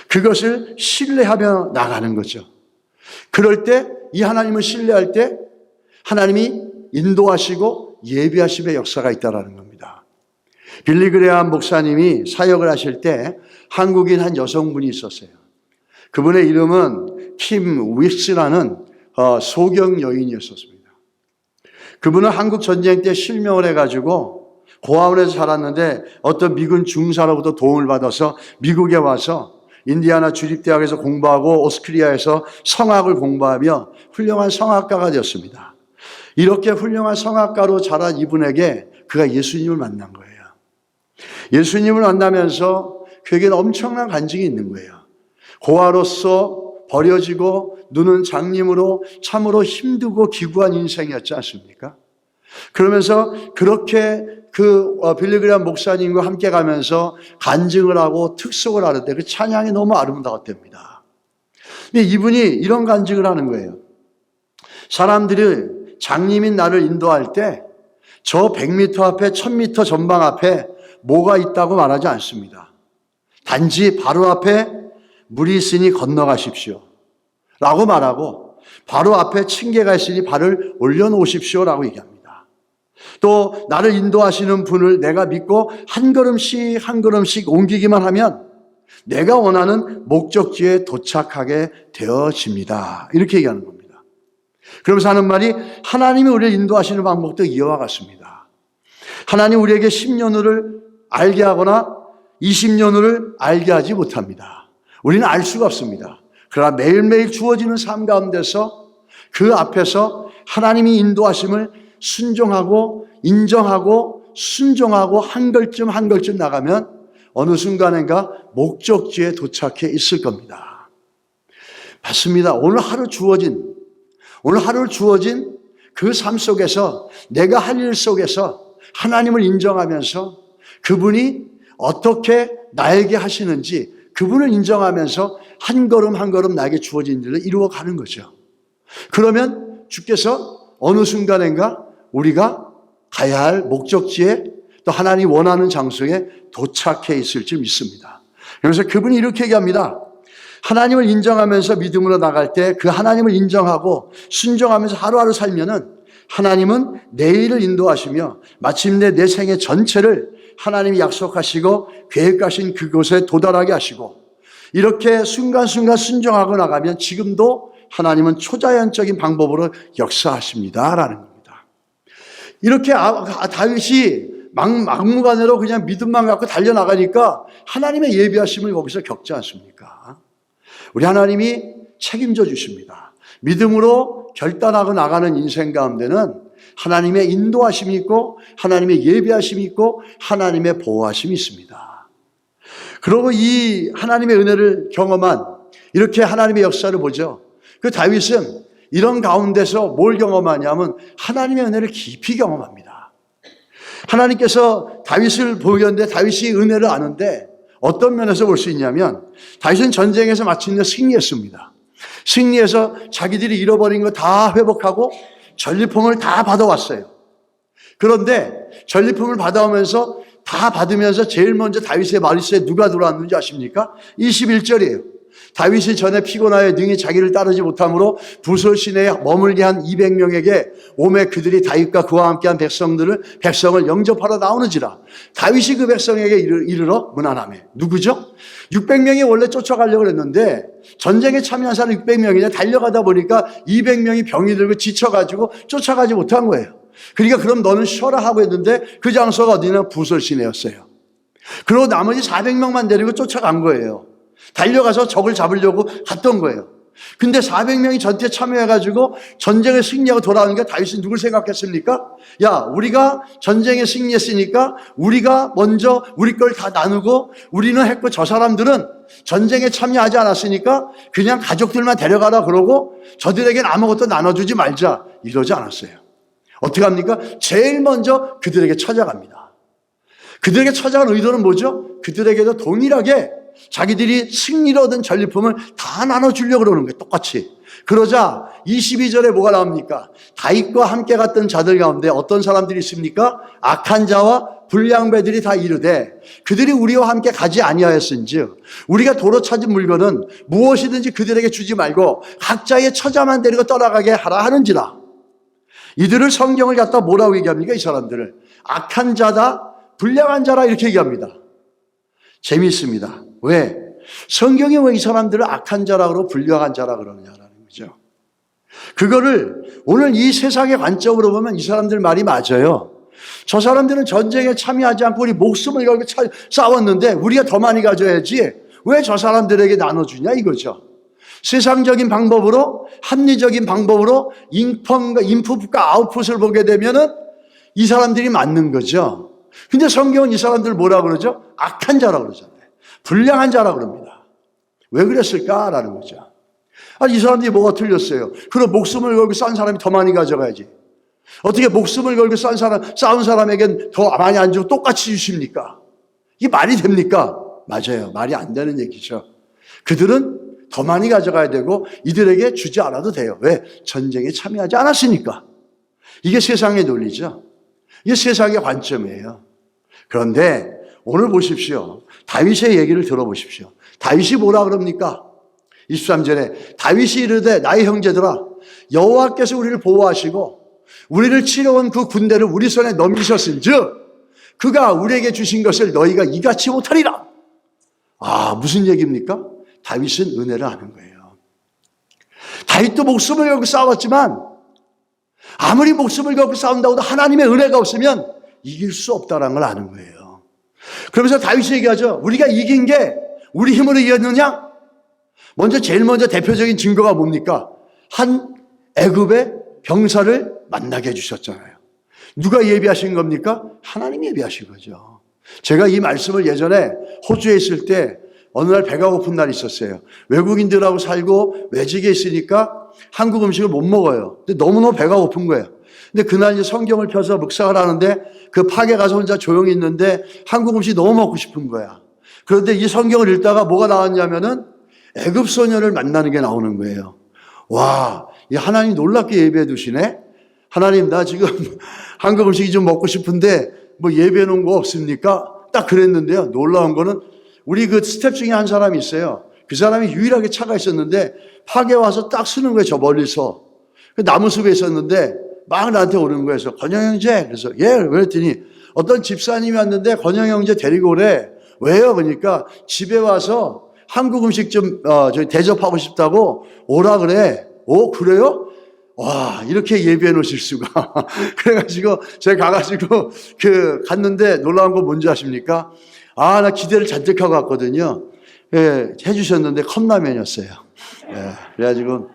그것을 신뢰하며 나가는 거죠. 그럴 때 이 하나님을 신뢰할 때 하나님이 인도하시고 예비하심의 역사가 있다는 겁니다. 빌리 그레이엄 목사님이 사역을 하실 때 한국인 한 여성분이 있었어요. 그분의 이름은 킴 윅스라는 소경 여인이었습니다. 그분은 한국 전쟁 때 실명을 해가지고 고아원에서 자랐는데 어떤 미군 중사로부터 도움을 받아서 미국에 와서 인디아나 주립대학에서 공부하고 오스트리아에서 성악을 공부하며 훌륭한 성악가가 되었습니다. 이렇게 훌륭한 성악가로 자란 이분에게 그가 예수님을 만난 거예요. 예수님을 만나면서 그에게는 엄청난 간증이 있는 거예요. 고아로서 버려지고 눈은 장님으로 참으로 힘들고 기구한 인생이었지 않습니까? 그러면서 그렇게 빌리 그레이엄 목사님과 함께 가면서 간증을 하고 특속을 하는데 그 찬양이 너무 아름다웠답니다. 근데 이분이 이런 간증을 하는 거예요. 사람들이 장님인 나를 인도할 때 저 100m 앞에 1000m 전방 앞에 뭐가 있다고 말하지 않습니다. 단지 바로 앞에 물이 있으니 건너가십시오 라고 말하고 바로 앞에 층계가 있으니 발을 올려놓으십시오 라고 얘기합니다. 또 나를 인도하시는 분을 내가 믿고 한 걸음씩 한 걸음씩 옮기기만 하면 내가 원하는 목적지에 도착하게 되어집니다. 이렇게 얘기하는 겁니다. 그러면서 하는 말이 하나님이 우리를 인도하시는 방법도 이와 같습니다. 하나님 우리에게 10년을 알게 하거나 20년을 알게 하지 못합니다. 우리는 알 수가 없습니다. 그러나 매일매일 주어지는 삶 가운데서 그 앞에서 하나님이 인도하심을 순종하고 인정하고 순종하고 한 걸음 한 걸음 나가면 어느 순간인가 목적지에 도착해 있을 겁니다. 맞습니다. 오늘 하루 주어진 그 삶 속에서 내가 할 일 속에서 하나님을 인정하면서 그분이 어떻게 나에게 하시는지 그분을 인정하면서 한 걸음 한 걸음 나에게 주어진 일을 이루어가는 거죠. 그러면 주께서 어느 순간인가 우리가 가야 할 목적지에 또 하나님이 원하는 장소에 도착해 있을 줄 믿습니다. 그래서 그분이 이렇게 얘기합니다. 하나님을 인정하면서 믿음으로 나갈 때 그 하나님을 인정하고 순종하면서 하루하루 살면은 하나님은 내일을 인도하시며 마침내 내 생애 전체를 하나님이 약속하시고 계획하신 그곳에 도달하게 하시고 이렇게 순간순간 순종하고 나가면 지금도 하나님은 초자연적인 방법으로 역사하십니다라는 겁니다. 이렇게 다윗이 막무가내로 그냥 믿음만 갖고 달려나가니까 하나님의 예비하심을 거기서 겪지 않습니까? 우리 하나님이 책임져 주십니다. 믿음으로 결단하고 나가는 인생 가운데는 하나님의 인도하심이 있고 하나님의 예비하심이 있고 하나님의 보호하심이 있습니다. 그리고 이 하나님의 은혜를 경험한 이렇게 하나님의 역사를 보죠. 그 다윗은 이런 가운데서 뭘 경험하냐면 하나님의 은혜를 깊이 경험합니다. 하나님께서 다윗을 보였는데 다윗이 은혜를 아는데 어떤 면에서 볼 수 있냐면 다윗은 전쟁에서 마침내 승리했습니다. 승리해서 자기들이 잃어버린 거 다 회복하고 전리품을 다 받아왔어요. 그런데 전리품을 받아오면서 다 받으면서 제일 먼저 다윗의 마리수에 누가 들어왔는지 아십니까? 21절이에요. 다윗이 전에 피곤하여 능히 자기를 따르지 못함으로 부솔 시내에 머물게 한 200명에게 오매 그들이 다윗과 그와 함께한 백성을 영접하러 나오는지라. 다윗이 그 백성에게 이르러 문안하매. 누구죠? 600명이 원래 쫓아가려고 했는데 전쟁에 참여한 사람 600명이냐 달려가다 보니까 200명이 병이 들고 지쳐가지고 쫓아가지 못한 거예요. 그러니까 그럼 너는 쉬어라 하고 했는데 그 장소가 어디냐? 부솔 시내였어요. 그리고 나머지 400명만 데리고 쫓아간 거예요. 달려가서 적을 잡으려고 갔던 거예요. 근데 400명이 전투에 참여해가지고 전쟁에 승리하고 돌아오니까 다윗이 누굴 생각했습니까? 야, 우리가 전쟁에 승리했으니까 우리가 먼저 우리 걸 다 나누고 우리는 했고 저 사람들은 전쟁에 참여하지 않았으니까 그냥 가족들만 데려가라 그러고 저들에겐 아무것도 나눠주지 말자 이러지 않았어요. 어떻게 합니까? 제일 먼저 그들에게 찾아갑니다. 그들에게 찾아간 의도는 뭐죠? 그들에게도 동일하게 자기들이 승리로 얻은 전리품을 다 나눠주려고 그러는 거예요. 똑같이. 그러자 22절에 뭐가 나옵니까? 다윗과 함께 갔던 자들 가운데 어떤 사람들이 있습니까? 악한 자와 불량배들이 다 이르되 그들이 우리와 함께 가지 아니하였은즉 우리가 도로 찾은 물건은 무엇이든지 그들에게 주지 말고 각자의 처자만 데리고 떠나가게 하라 하는지라. 이들을 성경을 갖다 뭐라고 얘기합니까? 이 사람들을 악한 자다, 불량한 자라 이렇게 얘기합니다. 재미있습니다. 왜? 성경이 왜 이 사람들을 악한 자라고 그러고 불량한 자라고 그러느냐라는 거죠. 그거를 오늘 이 세상의 관점으로 보면 이 사람들 말이 맞아요. 저 사람들은 전쟁에 참여하지 않고 우리 목숨을 걸고 싸웠는데 우리가 더 많이 가져야지 왜 저 사람들에게 나눠주냐 이거죠. 세상적인 방법으로 합리적인 방법으로 인풋과 아웃풋을 보게 되면은 이 사람들이 맞는 거죠. 근데 성경은 이 사람들 뭐라고 그러죠? 악한 자라고 그러잖아요. 불량한 자라고 그럽니다. 왜 그랬을까라는 거죠. 아니, 이 사람들이 뭐가 틀렸어요? 그럼 목숨을 걸고 싼 사람이 더 많이 가져가야지. 어떻게 목숨을 걸고 싸운 사람에겐 더 많이 안 주고 똑같이 주십니까? 이게 말이 됩니까? 맞아요. 말이 안 되는 얘기죠. 그들은 더 많이 가져가야 되고 이들에게 주지 않아도 돼요. 왜? 전쟁에 참여하지 않았으니까. 이게 세상의 논리죠. 이게 세상의 관점이에요. 그런데 오늘 보십시오. 다윗의 얘기를 들어보십시오. 다윗이 뭐라 그럽니까? 23절에 다윗이 이르되 나의 형제들아 여호와께서 우리를 보호하시고 우리를 치러온 그 군대를 우리 손에 넘기셨은즉 그가 우리에게 주신 것을 너희가 이같이 못하리라. 아, 무슨 얘기입니까? 다윗은 은혜를 아는 거예요. 다윗도 목숨을 걸고 싸웠지만 아무리 목숨을 걸고 싸운다고도 하나님의 은혜가 없으면 이길 수 없다는 걸 아는 거예요. 그러면서 다윗이 얘기하죠. 우리가 이긴 게 우리 힘으로 이겼느냐? 제일 먼저 대표적인 증거가 뭡니까? 한 애굽의 병사를 만나게 해주셨잖아요. 누가 예비하신 겁니까? 하나님이 예비하신 거죠. 제가 이 말씀을 예전에 호주에 있을 때 어느 날 배가 고픈 날이 있었어요. 외국인들하고 살고 외직에 있으니까 한국 음식을 못 먹어요. 근데 너무너무 배가 고픈 거예요. 근데 그날 이제 성경을 펴서 묵상을 하는데 그 팍에 가서 혼자 조용히 있는데 한국 음식이 너무 먹고 싶은 거야. 그런데 이 성경을 읽다가 뭐가 나왔냐면은 애굽 소년을 만나는 게 나오는 거예요. 와, 이 하나님 놀랍게 예배해 두시네. 하나님, 나 지금 한국 음식이 좀 먹고 싶은데 뭐 예배해 놓은 거 없습니까? 딱 그랬는데요. 놀라운 거는 우리 그 스텝 중에 한 사람이 있어요. 그 사람이 유일하게 차가 있었는데 팍에 와서 딱 쓰는 거예요. 저 멀리서. 그 나무 숲에 있었는데 막 나한테 오는 거예요. 그래서 건영 형제. 그래서 예. 그랬더니 어떤 집사님이 왔는데 건영 형제 데리고 오래. 왜요? 그러니까 집에 와서 한국 음식 좀 저희 대접하고 싶다고 오라 그래. 오, 그래요? 와, 이렇게 예비해 놓으실 수가. 그래가지고 제가 가가지고 갔는데 놀라운 거 뭔지 아십니까? 아, 나 기대를 잔뜩 하고 왔거든요. 예, 해주셨는데 컵라면이었어요. 예, 그래가지고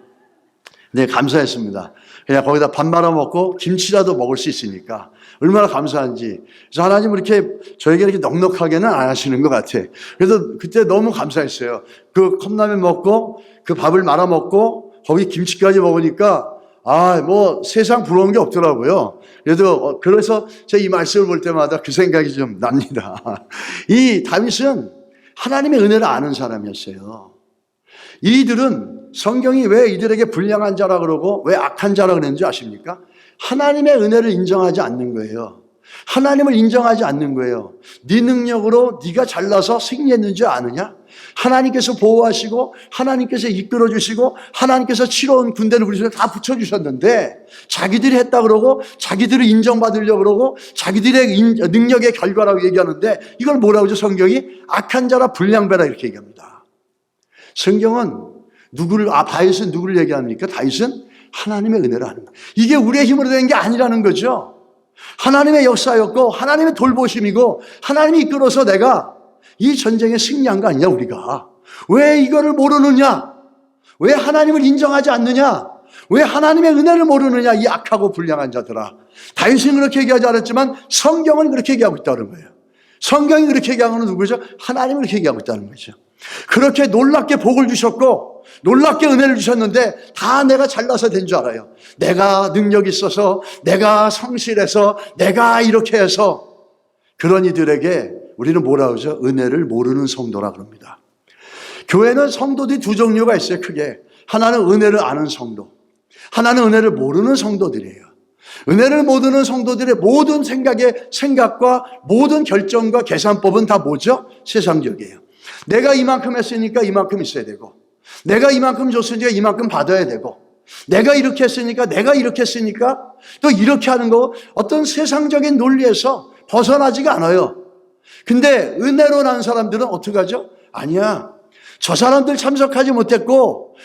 네, 감사했습니다. 그냥 거기다 밥 말아 먹고 김치라도 먹을 수 있으니까 얼마나 감사한지. 그래서 하나님 이렇게 저에게 이렇게 넉넉하게는 안 하시는 것 같아. 그래서 그때 너무 감사했어요. 그 컵라면 먹고 그 밥을 말아 먹고 거기 김치까지 먹으니까 아, 뭐 세상 부러운 게 없더라고요. 그래서 제가 이 말씀을 볼 때마다 그 생각이 좀 납니다. 이 다윗은 하나님의 은혜를 아는 사람이었어요. 이들은 성경이 왜 이들에게 불량한 자라 그러고 왜 악한 자라 그랬는지 아십니까? 하나님의 은혜를 인정하지 않는 거예요. 하나님을 인정하지 않는 거예요. 네 능력으로 네가 잘나서 승리했는 줄 아느냐? 하나님께서 보호하시고 하나님께서 이끌어 주시고 하나님께서 치러온 군대를 우리 손에 다 붙여주셨는데 자기들이 했다 그러고 자기들을 인정받으려고 그러고 자기들의 능력의 결과라고 얘기하는데 이걸 뭐라고 하죠? 성경이 악한 자라 불량배라 이렇게 얘기합니다. 성경은 다윗은 누구를 얘기합니까? 다윗은 하나님의 은혜를 하는 거예요. 이게 우리의 힘으로 된 게 아니라는 거죠. 하나님의 역사였고 하나님의 돌보심이고 하나님이 이끌어서 내가 이 전쟁에 승리한 거 아니냐 우리가. 왜 이거를 모르느냐? 왜 하나님을 인정하지 않느냐? 왜 하나님의 은혜를 모르느냐? 이 악하고 불량한 자들아. 다윗은 그렇게 얘기하지 않았지만 성경은 그렇게 얘기하고 있다는 거예요. 성경이 그렇게 얘기하는 건 누구죠? 하나님이 그렇게 얘기하고 있다는 거죠. 그렇게 놀랍게 복을 주셨고 놀랍게 은혜를 주셨는데 다 내가 잘나서 된 줄 알아요. 내가 능력이 있어서, 내가 성실해서, 내가 이렇게 해서. 그런 이들에게 우리는 뭐라 그러죠? 은혜를 모르는 성도라 그럽니다. 교회는 성도들이 두 종류가 있어요, 크게. 하나는 은혜를 아는 성도, 하나는 은혜를 모르는 성도들이에요. 은혜를 모르는 성도들의 모든 생각과 모든 결정과 계산법은 다 뭐죠? 세상적이에요. 내가 이만큼 했으니까 이만큼 있어야 되고, 내가 이만큼 줬으니까 이만큼 받아야 되고, 내가 이렇게 했으니까 내가 이렇게 했으니까 또 이렇게 하는 거, 어떤 세상적인 논리에서 벗어나지가 않아요. 근데 은혜로 난 사람들은 어떻게 하죠? 아니야, 저 사람들 참석하지 못했고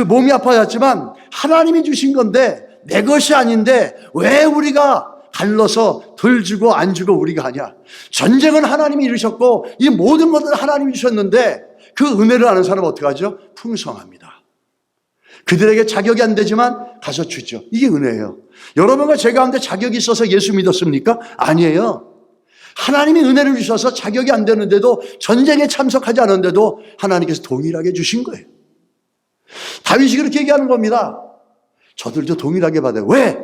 몸이 아파졌지만 하나님이 주신 건데 내 것이 아닌데 왜 우리가 갈라서 덜 주고 안 주고 우리가 하냐? 전쟁은 하나님이 이루셨고 이 모든 것들은 하나님이 주셨는데 그 은혜를 아는 사람은 어떻게 하죠? 풍성합니다. 그들에게 자격이 안 되지만 가서 주죠. 이게 은혜예요. 여러분과 제 가운데 자격이 있어서 예수 믿었습니까? 아니에요. 하나님이 은혜를 주셔서 자격이 안 되는데도, 전쟁에 참석하지 않았는데도 하나님께서 동일하게 주신 거예요. 다윗이 그렇게 얘기하는 겁니다. 저들도 동일하게 받아요. 왜?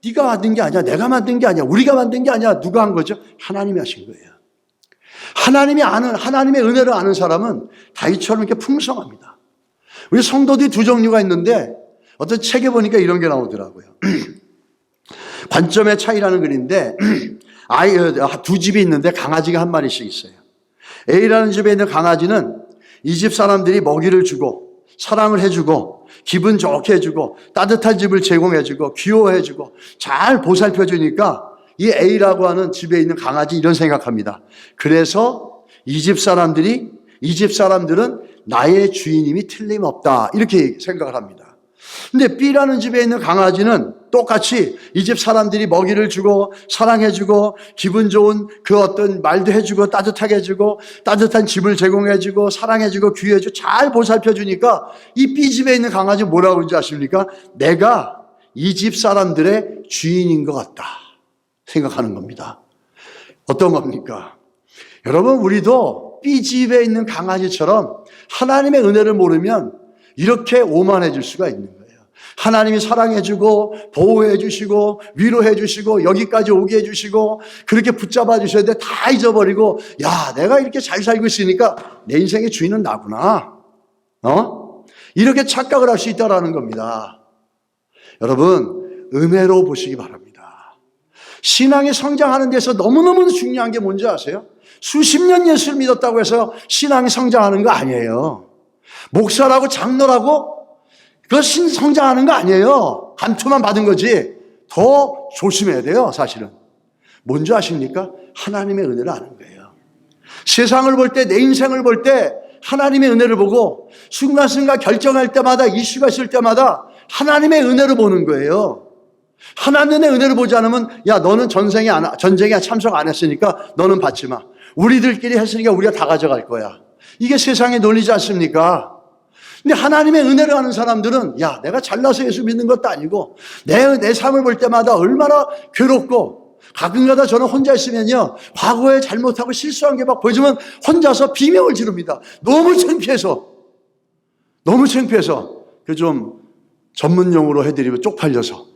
네가 만든 게 아니야, 내가 만든 게 아니야, 우리가 만든 게 아니야. 누가 한 거죠? 하나님이 하신 거예요. 하나님이 아는, 하나님의 은혜를 아는 사람은 다윗처럼 이렇게 풍성합니다. 우리 성도들이 두 종류가 있는데 어떤 책에 보니까 이런 게 나오더라고요. 관점의 차이라는 글인데, 두 집이 있는데 강아지가 한 마리씩 있어요. A라는 집에 있는 강아지는 이 집 사람들이 먹이를 주고 사랑을 해주고 기분 좋게 해주고 따뜻한 집을 제공해주고 귀여워해주고 잘 보살펴주니까 이 A라고 하는 집에 있는 강아지 이런 생각합니다. 그래서 이 집 사람들은 나의 주인임이 틀림없다, 이렇게 생각을 합니다. 근데 B라는 집에 있는 강아지는 똑같이 이 집 사람들이 먹이를 주고 사랑해주고 기분 좋은 그 어떤 말도 해주고 따뜻하게 해주고 따뜻한 집을 제공해주고 사랑해주고 귀해주고 잘 보살펴주니까 이 B집에 있는 강아지 뭐라고 그러는지 아십니까? 내가 이 집 사람들의 주인인 것 같다 생각하는 겁니다. 어떤 겁니까? 여러분, 우리도 B집에 있는 강아지처럼 하나님의 은혜를 모르면 이렇게 오만해질 수가 있는 거예요. 하나님이 사랑해주고 보호해주시고 위로해주시고 여기까지 오게 해주시고 그렇게 붙잡아 주셔야 돼. 다 잊어버리고, 야, 내가 이렇게 잘 살고 있으니까 내 인생의 주인은 나구나, 이렇게 착각을 할 수 있다는 겁니다. 여러분, 은혜로 보시기 바랍니다. 신앙이 성장하는 데서 너무너무 중요한 게 뭔지 아세요? 수십 년 예수를 믿었다고 해서 신앙이 성장하는 거 아니에요. 목사라고 장로라고 그것이 성장하는 거 아니에요. 감투만 받은 거지. 더 조심해야 돼요, 사실은. 뭔지 아십니까? 하나님의 은혜를 아는 거예요. 세상을 볼 때, 내 인생을 볼 때 하나님의 은혜를 보고 순간순간 결정할 때마다, 이슈가 있을 때마다 하나님의 은혜를 보는 거예요. 하나님의 은혜를 보지 않으면, 야, 너는 전쟁에 참석 안 했으니까 너는 받지 마. 우리들끼리 했으니까 우리가 다 가져갈 거야. 이게 세상의 논리지 않습니까? 근데 하나님의 은혜를 아는 사람들은, 야, 내가 잘나서 예수 믿는 것도 아니고 내 삶을 볼 때마다 얼마나 괴롭고, 가끔가다 저는 혼자 있으면요, 과거에 잘못하고 실수한 게 막 보여주면 혼자서 비명을 지릅니다. 너무 창피해서. 그 좀 전문용어로 해드리면 쪽팔려서,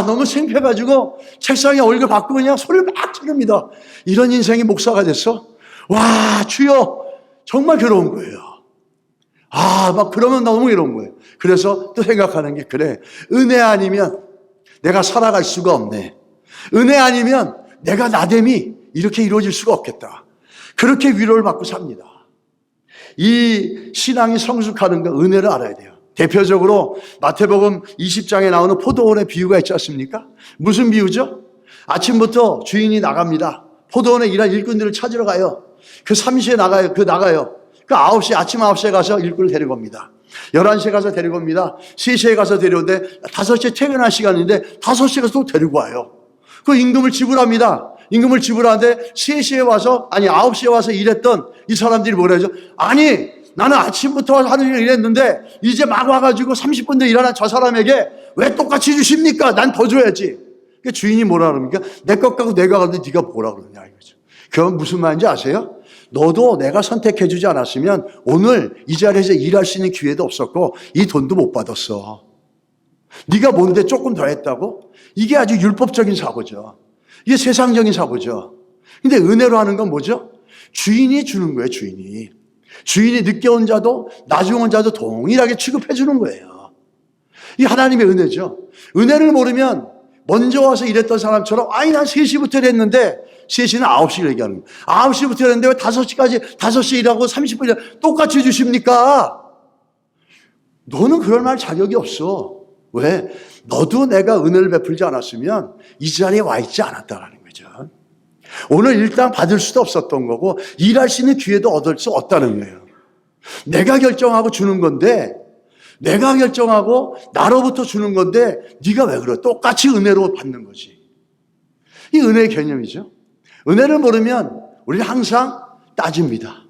너무 창피해가지고 책상에 얼굴 받고 그냥 소리를 막 지릅니다. 이런 인생이 목사가 됐어? 와, 주여, 정말 괴로운 거예요. 막 그러면 너무 괴로운 거예요. 그래서 또 생각하는 게, 그래, 은혜 아니면 내가 살아갈 수가 없네. 은혜 아니면 내가 나됨이 이렇게 이루어질 수가 없겠다. 그렇게 위로를 받고 삽니다. 이 신앙이 성숙하는 건 은혜를 알아야 돼요. 대표적으로 마태복음 20장에 나오는 포도원의 비유가 있지 않습니까? 무슨 비유죠? 아침부터 주인이 나갑니다. 포도원에 일할 일꾼들을 찾으러 가요. 그 3시에 나가요. 그 9시, 아침 9시에 가서 일꾼을 데리고 옵니다. 11시에 가서 데리고 옵니다. 3시에 가서 데려오는데 5시에 퇴근할 시간인데 5시에 가서 또 데리고 와요. 그 임금을 지불합니다. 임금을 지불하는데 3시에 와서, 9시에 와서 일했던 이 사람들이 뭐라 하죠? 아니, 나는 아침부터 하루 종일 일했는데 이제 막 와가지고 30분 더 일하는 저 사람에게 왜 똑같이 주십니까? 난 더 줘야지. 그러니까 주인이 뭐라 그럽니까? 내 것 갖고 내가 가는데 네가 뭐라 그러냐 이거죠. 그건 무슨 말인지 아세요? 너도 내가 선택해주지 않았으면 오늘 이 자리에서 일할 수 있는 기회도 없었고 이 돈도 못 받았어. 네가 뭔데 조금 더 했다고? 이게 아주 율법적인 사고죠. 이게 세상적인 사고죠. 근데 은혜로 하는 건 뭐죠? 주인이 주는 거예요, 주인이. 주인이 늦게 온 자도 나중에 온 자도 동일하게 취급해 주는 거예요. 이 하나님의 은혜죠. 은혜를 모르면 먼저 와서 일했던 사람처럼 난 3시부터 일했는데 3시는 9시를 얘기하는 거예요. 9시부터 일했는데 왜 5시까지 5시 일하고 30분 일 똑같이 주십니까? 너는 그럴 말 자격이 없어. 왜? 너도 내가 은혜를 베풀지 않았으면 이 자리에 와 있지 않았다라는 거죠. 오늘 일당 받을 수도 없었던 거고 일할 수 있는 기회도 얻을 수 없다는 거예요. 내가 결정하고 주는 건데 내가 결정하고 나로부터 주는 건데 네가 왜 그래? 똑같이 은혜로 받는 거지. 이 은혜의 개념이죠. 은혜를 모르면 우리는 항상 따집니다.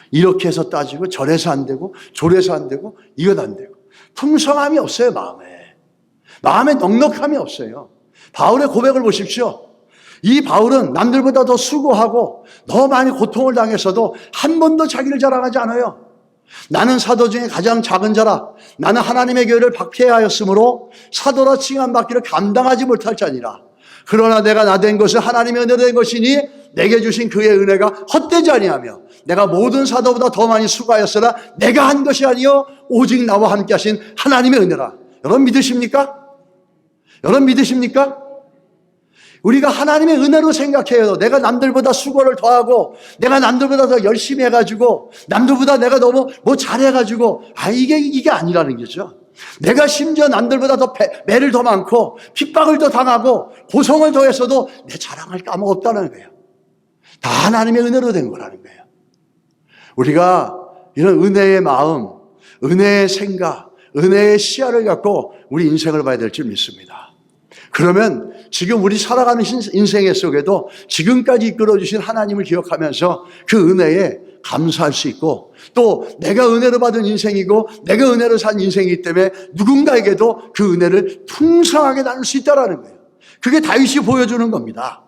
이렇게 해서 따지고 저래서 안 되고 저래서 안 되고 이건 안 되고 풍성함이 없어요. 마음에 넉넉함이 없어요. 바울의 고백을 보십시오. 이 바울은 남들보다 더 수고하고 더 많이 고통을 당했어도 한 번도 자기를 자랑하지 않아요. 나는 사도 중에 가장 작은 자라. 나는 하나님의 교회를 박해하였으므로 사도라 칭함받기를 감당하지 못할 자니라. 그러나 내가 나된 것은 하나님의 은혜로 된 것이니 내게 주신 그의 은혜가 헛되지 아니하며 내가 모든 사도보다 더 많이 수고하였으나 내가 한 것이 아니요 오직 나와 함께 하신 하나님의 은혜라. 여러분 믿으십니까? 여러분 믿으십니까? 우리가 하나님의 은혜로 생각해요. 내가 남들보다 수고를 더하고 내가 남들보다 더 열심히 해가지고 남들보다 내가 너무 잘해가지고 이게 아니라는 거죠. 내가 심지어 남들보다 더 매를 더 많고 핍박을 더 당하고 고성을 더 했어도 내 자랑할 까먹었다는 거예요. 다 하나님의 은혜로 된 거라는 거예요. 우리가 이런 은혜의 마음, 은혜의 생각, 은혜의 시야를 갖고 우리 인생을 봐야 될 줄 믿습니다. 그러면 지금 우리 살아가는 인생 속에도 지금까지 이끌어주신 하나님을 기억하면서 그 은혜에 감사할 수 있고 또 내가 은혜로 받은 인생이고 내가 은혜로 산 인생이기 때문에 누군가에게도 그 은혜를 풍성하게 나눌 수 있다는 거예요. 그게 다윗이 보여주는 겁니다.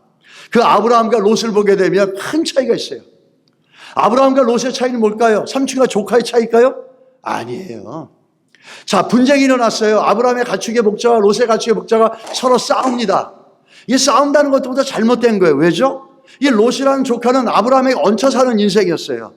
그 아브라함과 롯을 보게 되면 큰 차이가 있어요. 아브라함과 롯의 차이는 뭘까요? 삼촌과 조카의 차이일까요? 아니에요. 자, 분쟁이 일어났어요. 아브라함의 가축의 목자와 롯의 가축의 목자가 서로 싸웁니다. 이게 싸운다는 것보다 잘못된 거예요. 왜죠? 이 롯이라는 조카는 아브라함에게 얹혀 사는 인생이었어요.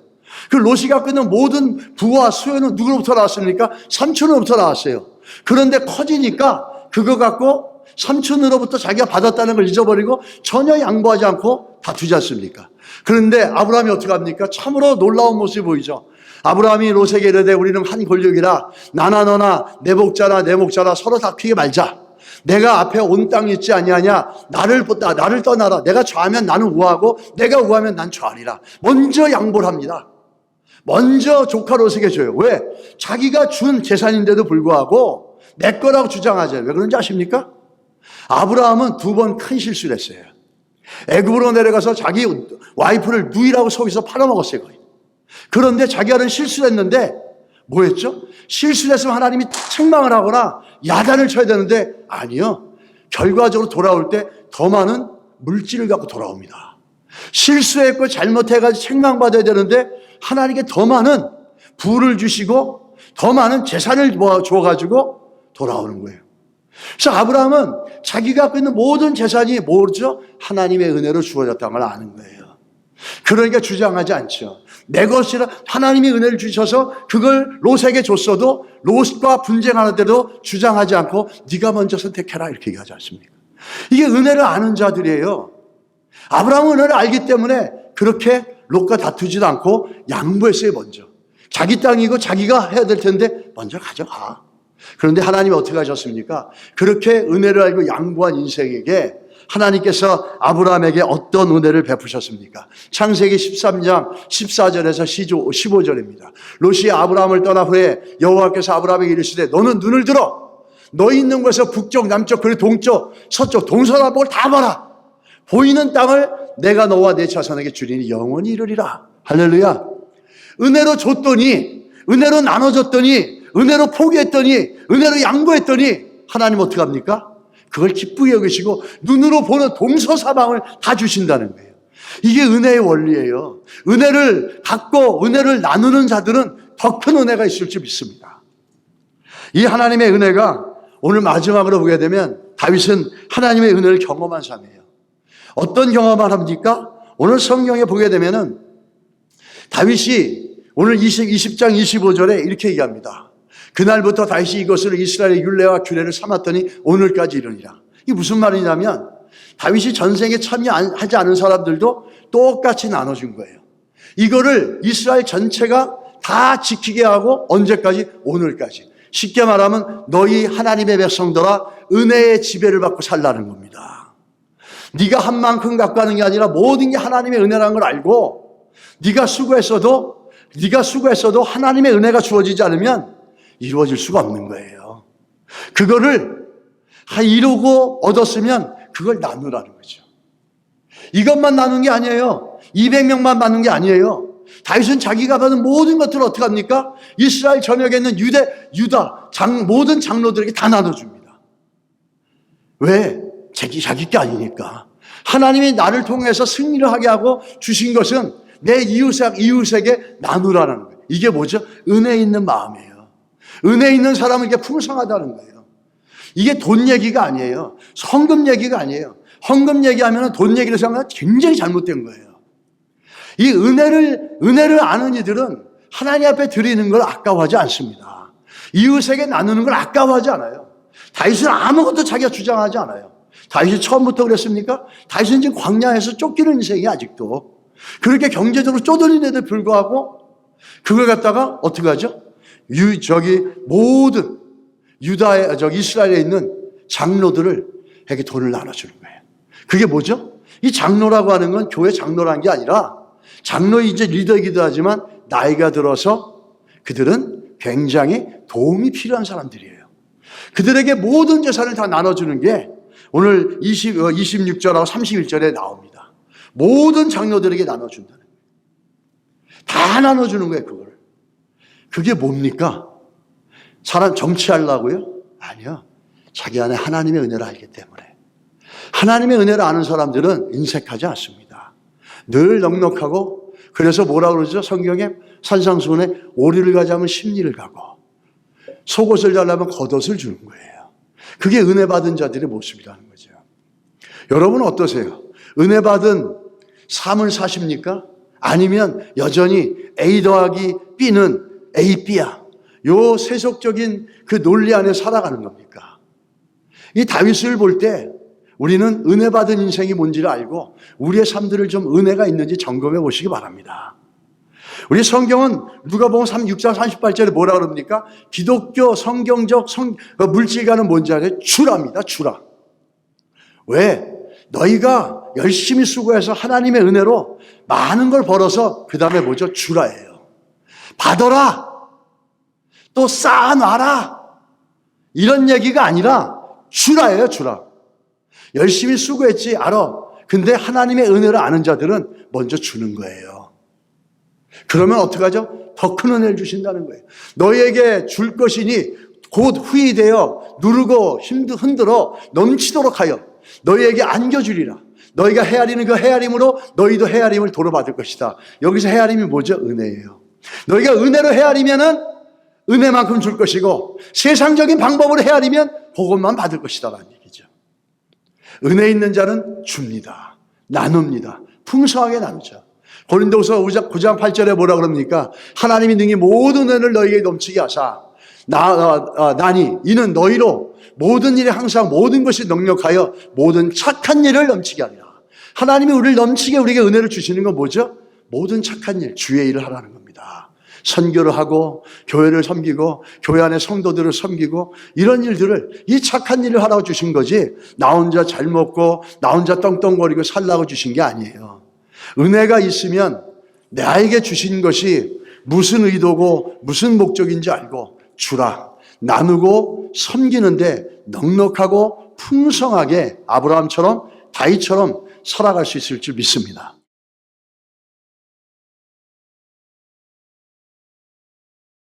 그 롯이 갖고 있는 모든 부와 수요는 누구로부터 나왔습니까? 삼촌으로부터 나왔어요. 그런데 커지니까 그거 갖고 삼촌으로부터 자기가 받았다는 걸 잊어버리고 전혀 양보하지 않고 다투지 않습니까? 그런데 아브라함이 어떻게 합니까? 참으로 놀라운 모습이 보이죠. 아브라함이 롯에게 이르되 우리는 한 골육이라 나나 너나 내 목자나 내 목자나 서로 다투게 말자. 내가 앞에 온 땅 있지 아니하냐. 나를 떠나라. 내가 좌하면 나는 우하고 내가 우하면 난 좌하리라. 먼저 양보를 합니다. 먼저 조카 롯에게 줘요. 왜? 자기가 준 재산인데도 불구하고 내 거라고 주장하죠. 왜 그런지 아십니까? 아브라함은 2번 큰 실수를 했어요. 애굽으로 내려가서 자기 와이프를 누이라고 속여서 팔아먹었어요. 거의. 그런데 자기가 실수를 했는데 뭐 했죠? 실수를 했으면 하나님이 책망을 하거나 야단을 쳐야 되는데 아니요. 결과적으로 돌아올 때 더 많은 물질을 갖고 돌아옵니다. 실수했고 잘못해가지고 책망받아야 되는데 하나님께 더 많은 부를 주시고 더 많은 재산을 줘가지고 돌아오는 거예요. 그래서 아브라함은 자기가 갖고 있는 모든 재산이 뭐죠? 하나님의 은혜로 주어졌다는 걸 아는 거예요. 그러니까 주장하지 않죠. 내 것이라 하나님이 은혜를 주셔서 그걸 롯에게 줬어도 롯과 분쟁하는데도 주장하지 않고 네가 먼저 선택해라 이렇게 얘기하지 않습니까? 이게 은혜를 아는 자들이에요. 아브라함은 은혜를 알기 때문에 그렇게 롯과 다투지도 않고 양보했어요. 먼저 자기 땅이고 자기가 해야 될 텐데 먼저 가져가. 그런데 하나님이 어떻게 하셨습니까? 그렇게 은혜를 알고 양보한 인생에게 하나님께서 아브라함에게 어떤 은혜를 베푸셨습니까? 창세기 13장 14절에서 15절입니다. 롯이 아브라함을 떠나 후에 여호와께서 아브라함에게 이르시되 너는 눈을 들어 너 있는 곳에서 북쪽 남쪽 그리고 동쪽 서쪽 동서남북을 다 봐라. 보이는 땅을 내가 너와 내 자손에게 주리니 영원히 이르리라. 할렐루야. 은혜로 줬더니, 은혜로 나눠줬더니, 은혜로 포기했더니, 은혜로 양보했더니 하나님 어떻게 합니까? 그걸 기쁘게 여기시고 눈으로 보는 동서사방을 다 주신다는 거예요. 이게 은혜의 원리예요. 은혜를 갖고 은혜를 나누는 자들은 더 큰 은혜가 있을 줄 믿습니다. 이 하나님의 은혜가 오늘 마지막으로 보게 되면 다윗은 하나님의 은혜를 경험한 사람이에요. 어떤 경험을 합니까? 오늘 성경에 보게 되면은 다윗이 오늘 20장 25절에 이렇게 얘기합니다. 그날부터 다윗이 이것을 이스라엘의 율례와 규례를 삼았더니 오늘까지 이르니라. 이게 무슨 말이냐면 다윗이 전쟁에 참여하지 않은 사람들도 똑같이 나눠준 거예요. 이거를 이스라엘 전체가 다 지키게 하고 언제까지? 오늘까지. 쉽게 말하면 너희 하나님의 백성들아 은혜의 지배를 받고 살라는 겁니다. 네가 한 만큼 갖고 가는 게 아니라 모든 게 하나님의 은혜라는 걸 알고 네가 수고했어도 하나님의 은혜가 주어지지 않으면 이루어질 수가 없는 거예요. 그거를 이루고 얻었으면 그걸 나누라는 거죠. 이것만 나눈 게 아니에요. 200명만 나눈 게 아니에요. 다윗은 자기가 받은 모든 것들을 어떻게 합니까? 이스라엘 전역에 있는 유다 모든 장로들에게 다 나눠줍니다. 왜? 자기 게 아니니까. 하나님이 나를 통해서 승리를 하게 하고 주신 것은 내 이웃에게 나누라는 거예요. 이게 뭐죠? 은혜 있는 마음이에요. 은혜 있는 사람은 이게 풍성하다는 거예요. 이게 돈 얘기가 아니에요. 헌금 얘기가 아니에요. 헌금 얘기하면 돈 얘기를 생각하면 굉장히 잘못된 거예요. 이 은혜를 아는 이들은 하나님 앞에 드리는 걸 아까워하지 않습니다. 이웃에게 나누는 걸 아까워하지 않아요. 다윗은 아무것도 자기가 주장하지 않아요. 다윗이 처음부터 그랬습니까? 다윗은 지금 광야에서 쫓기는 인생이 아직도. 그렇게 경제적으로 쪼들리는데도 불구하고 그걸 갖다가 어떻게 하죠? 모든 이스라엘에 있는 장로들에게 돈을 나눠주는 거예요. 그게 뭐죠? 이 장로라고 하는 건 교회 장로라는 게 아니라 장로 이제 리더이기도 하지만 나이가 들어서 그들은 굉장히 도움이 필요한 사람들이에요. 그들에게 모든 재산을 다 나눠주는 게 오늘 26절하고 31절에 나옵니다. 모든 장로들에게 나눠준다는 거예요. 다 나눠주는 거예요, 그걸. 그게 뭡니까? 사람 정치하려고요? 아니요. 자기 안에 하나님의 은혜를 알기 때문에. 하나님의 은혜를 아는 사람들은 인색하지 않습니다. 늘 넉넉하고, 그래서 뭐라 그러죠? 성경에 산상수훈에 오리를 가자면 십리를 가고 속옷을 달라면 겉옷을 주는 거예요. 그게 은혜 받은 자들의 모습이라는 거죠. 여러분 어떠세요? 은혜 받은 삶을 사십니까? 아니면 여전히 A 더하기 B는 A, B야. 요 세속적인 그 논리 안에 살아가는 겁니까? 이 다윗을 볼 때 우리는 은혜 받은 인생이 뭔지를 알고 우리의 삶들을 좀 은혜가 있는지 점검해 보시기 바랍니다. 우리 성경은 누가복음 6장 38절에 뭐라 그럽니까? 기독교 성경적 물질가는 뭔지 알아요? 주랍니다. 주라. 왜? 너희가 열심히 수고해서 하나님의 은혜로 많은 걸 벌어서 그 다음에 뭐죠? 주라예요. 받아라. 또 쌓아놔라. 이런 얘기가 아니라 주라예요. 주라. 열심히 수고했지 알아. 근데 하나님의 은혜를 아는 자들은 먼저 주는 거예요. 그러면 어떡하죠? 더 큰 은혜를 주신다는 거예요. 너희에게 줄 것이니 곧 후이 되어 누르고 흔들어 넘치도록 하여 너희에게 안겨주리라. 너희가 헤아리는 그 헤아림으로 너희도 헤아림을 도로받을 것이다. 여기서 헤아림이 뭐죠? 은혜예요. 너희가 은혜로 헤아리면은 은혜만큼 줄 것이고 세상적인 방법으로 헤아리면 그것만 받을 것이다 라는 얘기죠. 은혜 있는 자는 줍니다. 나눕니다. 풍성하게 나누죠. 고린도후서 9장 8절에 뭐라 그럽니까? 하나님이 능히 모든 은혜를 너희에게 넘치게 하사 나니 이는 너희로 모든 일에 항상 모든 것이 넉넉하여 모든 착한 일을 넘치게 하리라. 하나님이 우리를 넘치게 우리에게 은혜를 주시는 건 뭐죠? 모든 착한 일, 주의 일을 하라는 겁니다. 선교를 하고 교회를 섬기고 교회 안에 성도들을 섬기고 이런 일들을 이 착한 일을 하라고 주신 거지 나 혼자 잘 먹고 나 혼자 떵떵거리고 살라고 주신 게 아니에요. 은혜가 있으면 나에게 주신 것이 무슨 의도고 무슨 목적인지 알고 주라. 나누고 섬기는데 넉넉하고 풍성하게 아브라함처럼 다윗처럼 살아갈 수 있을 줄 믿습니다.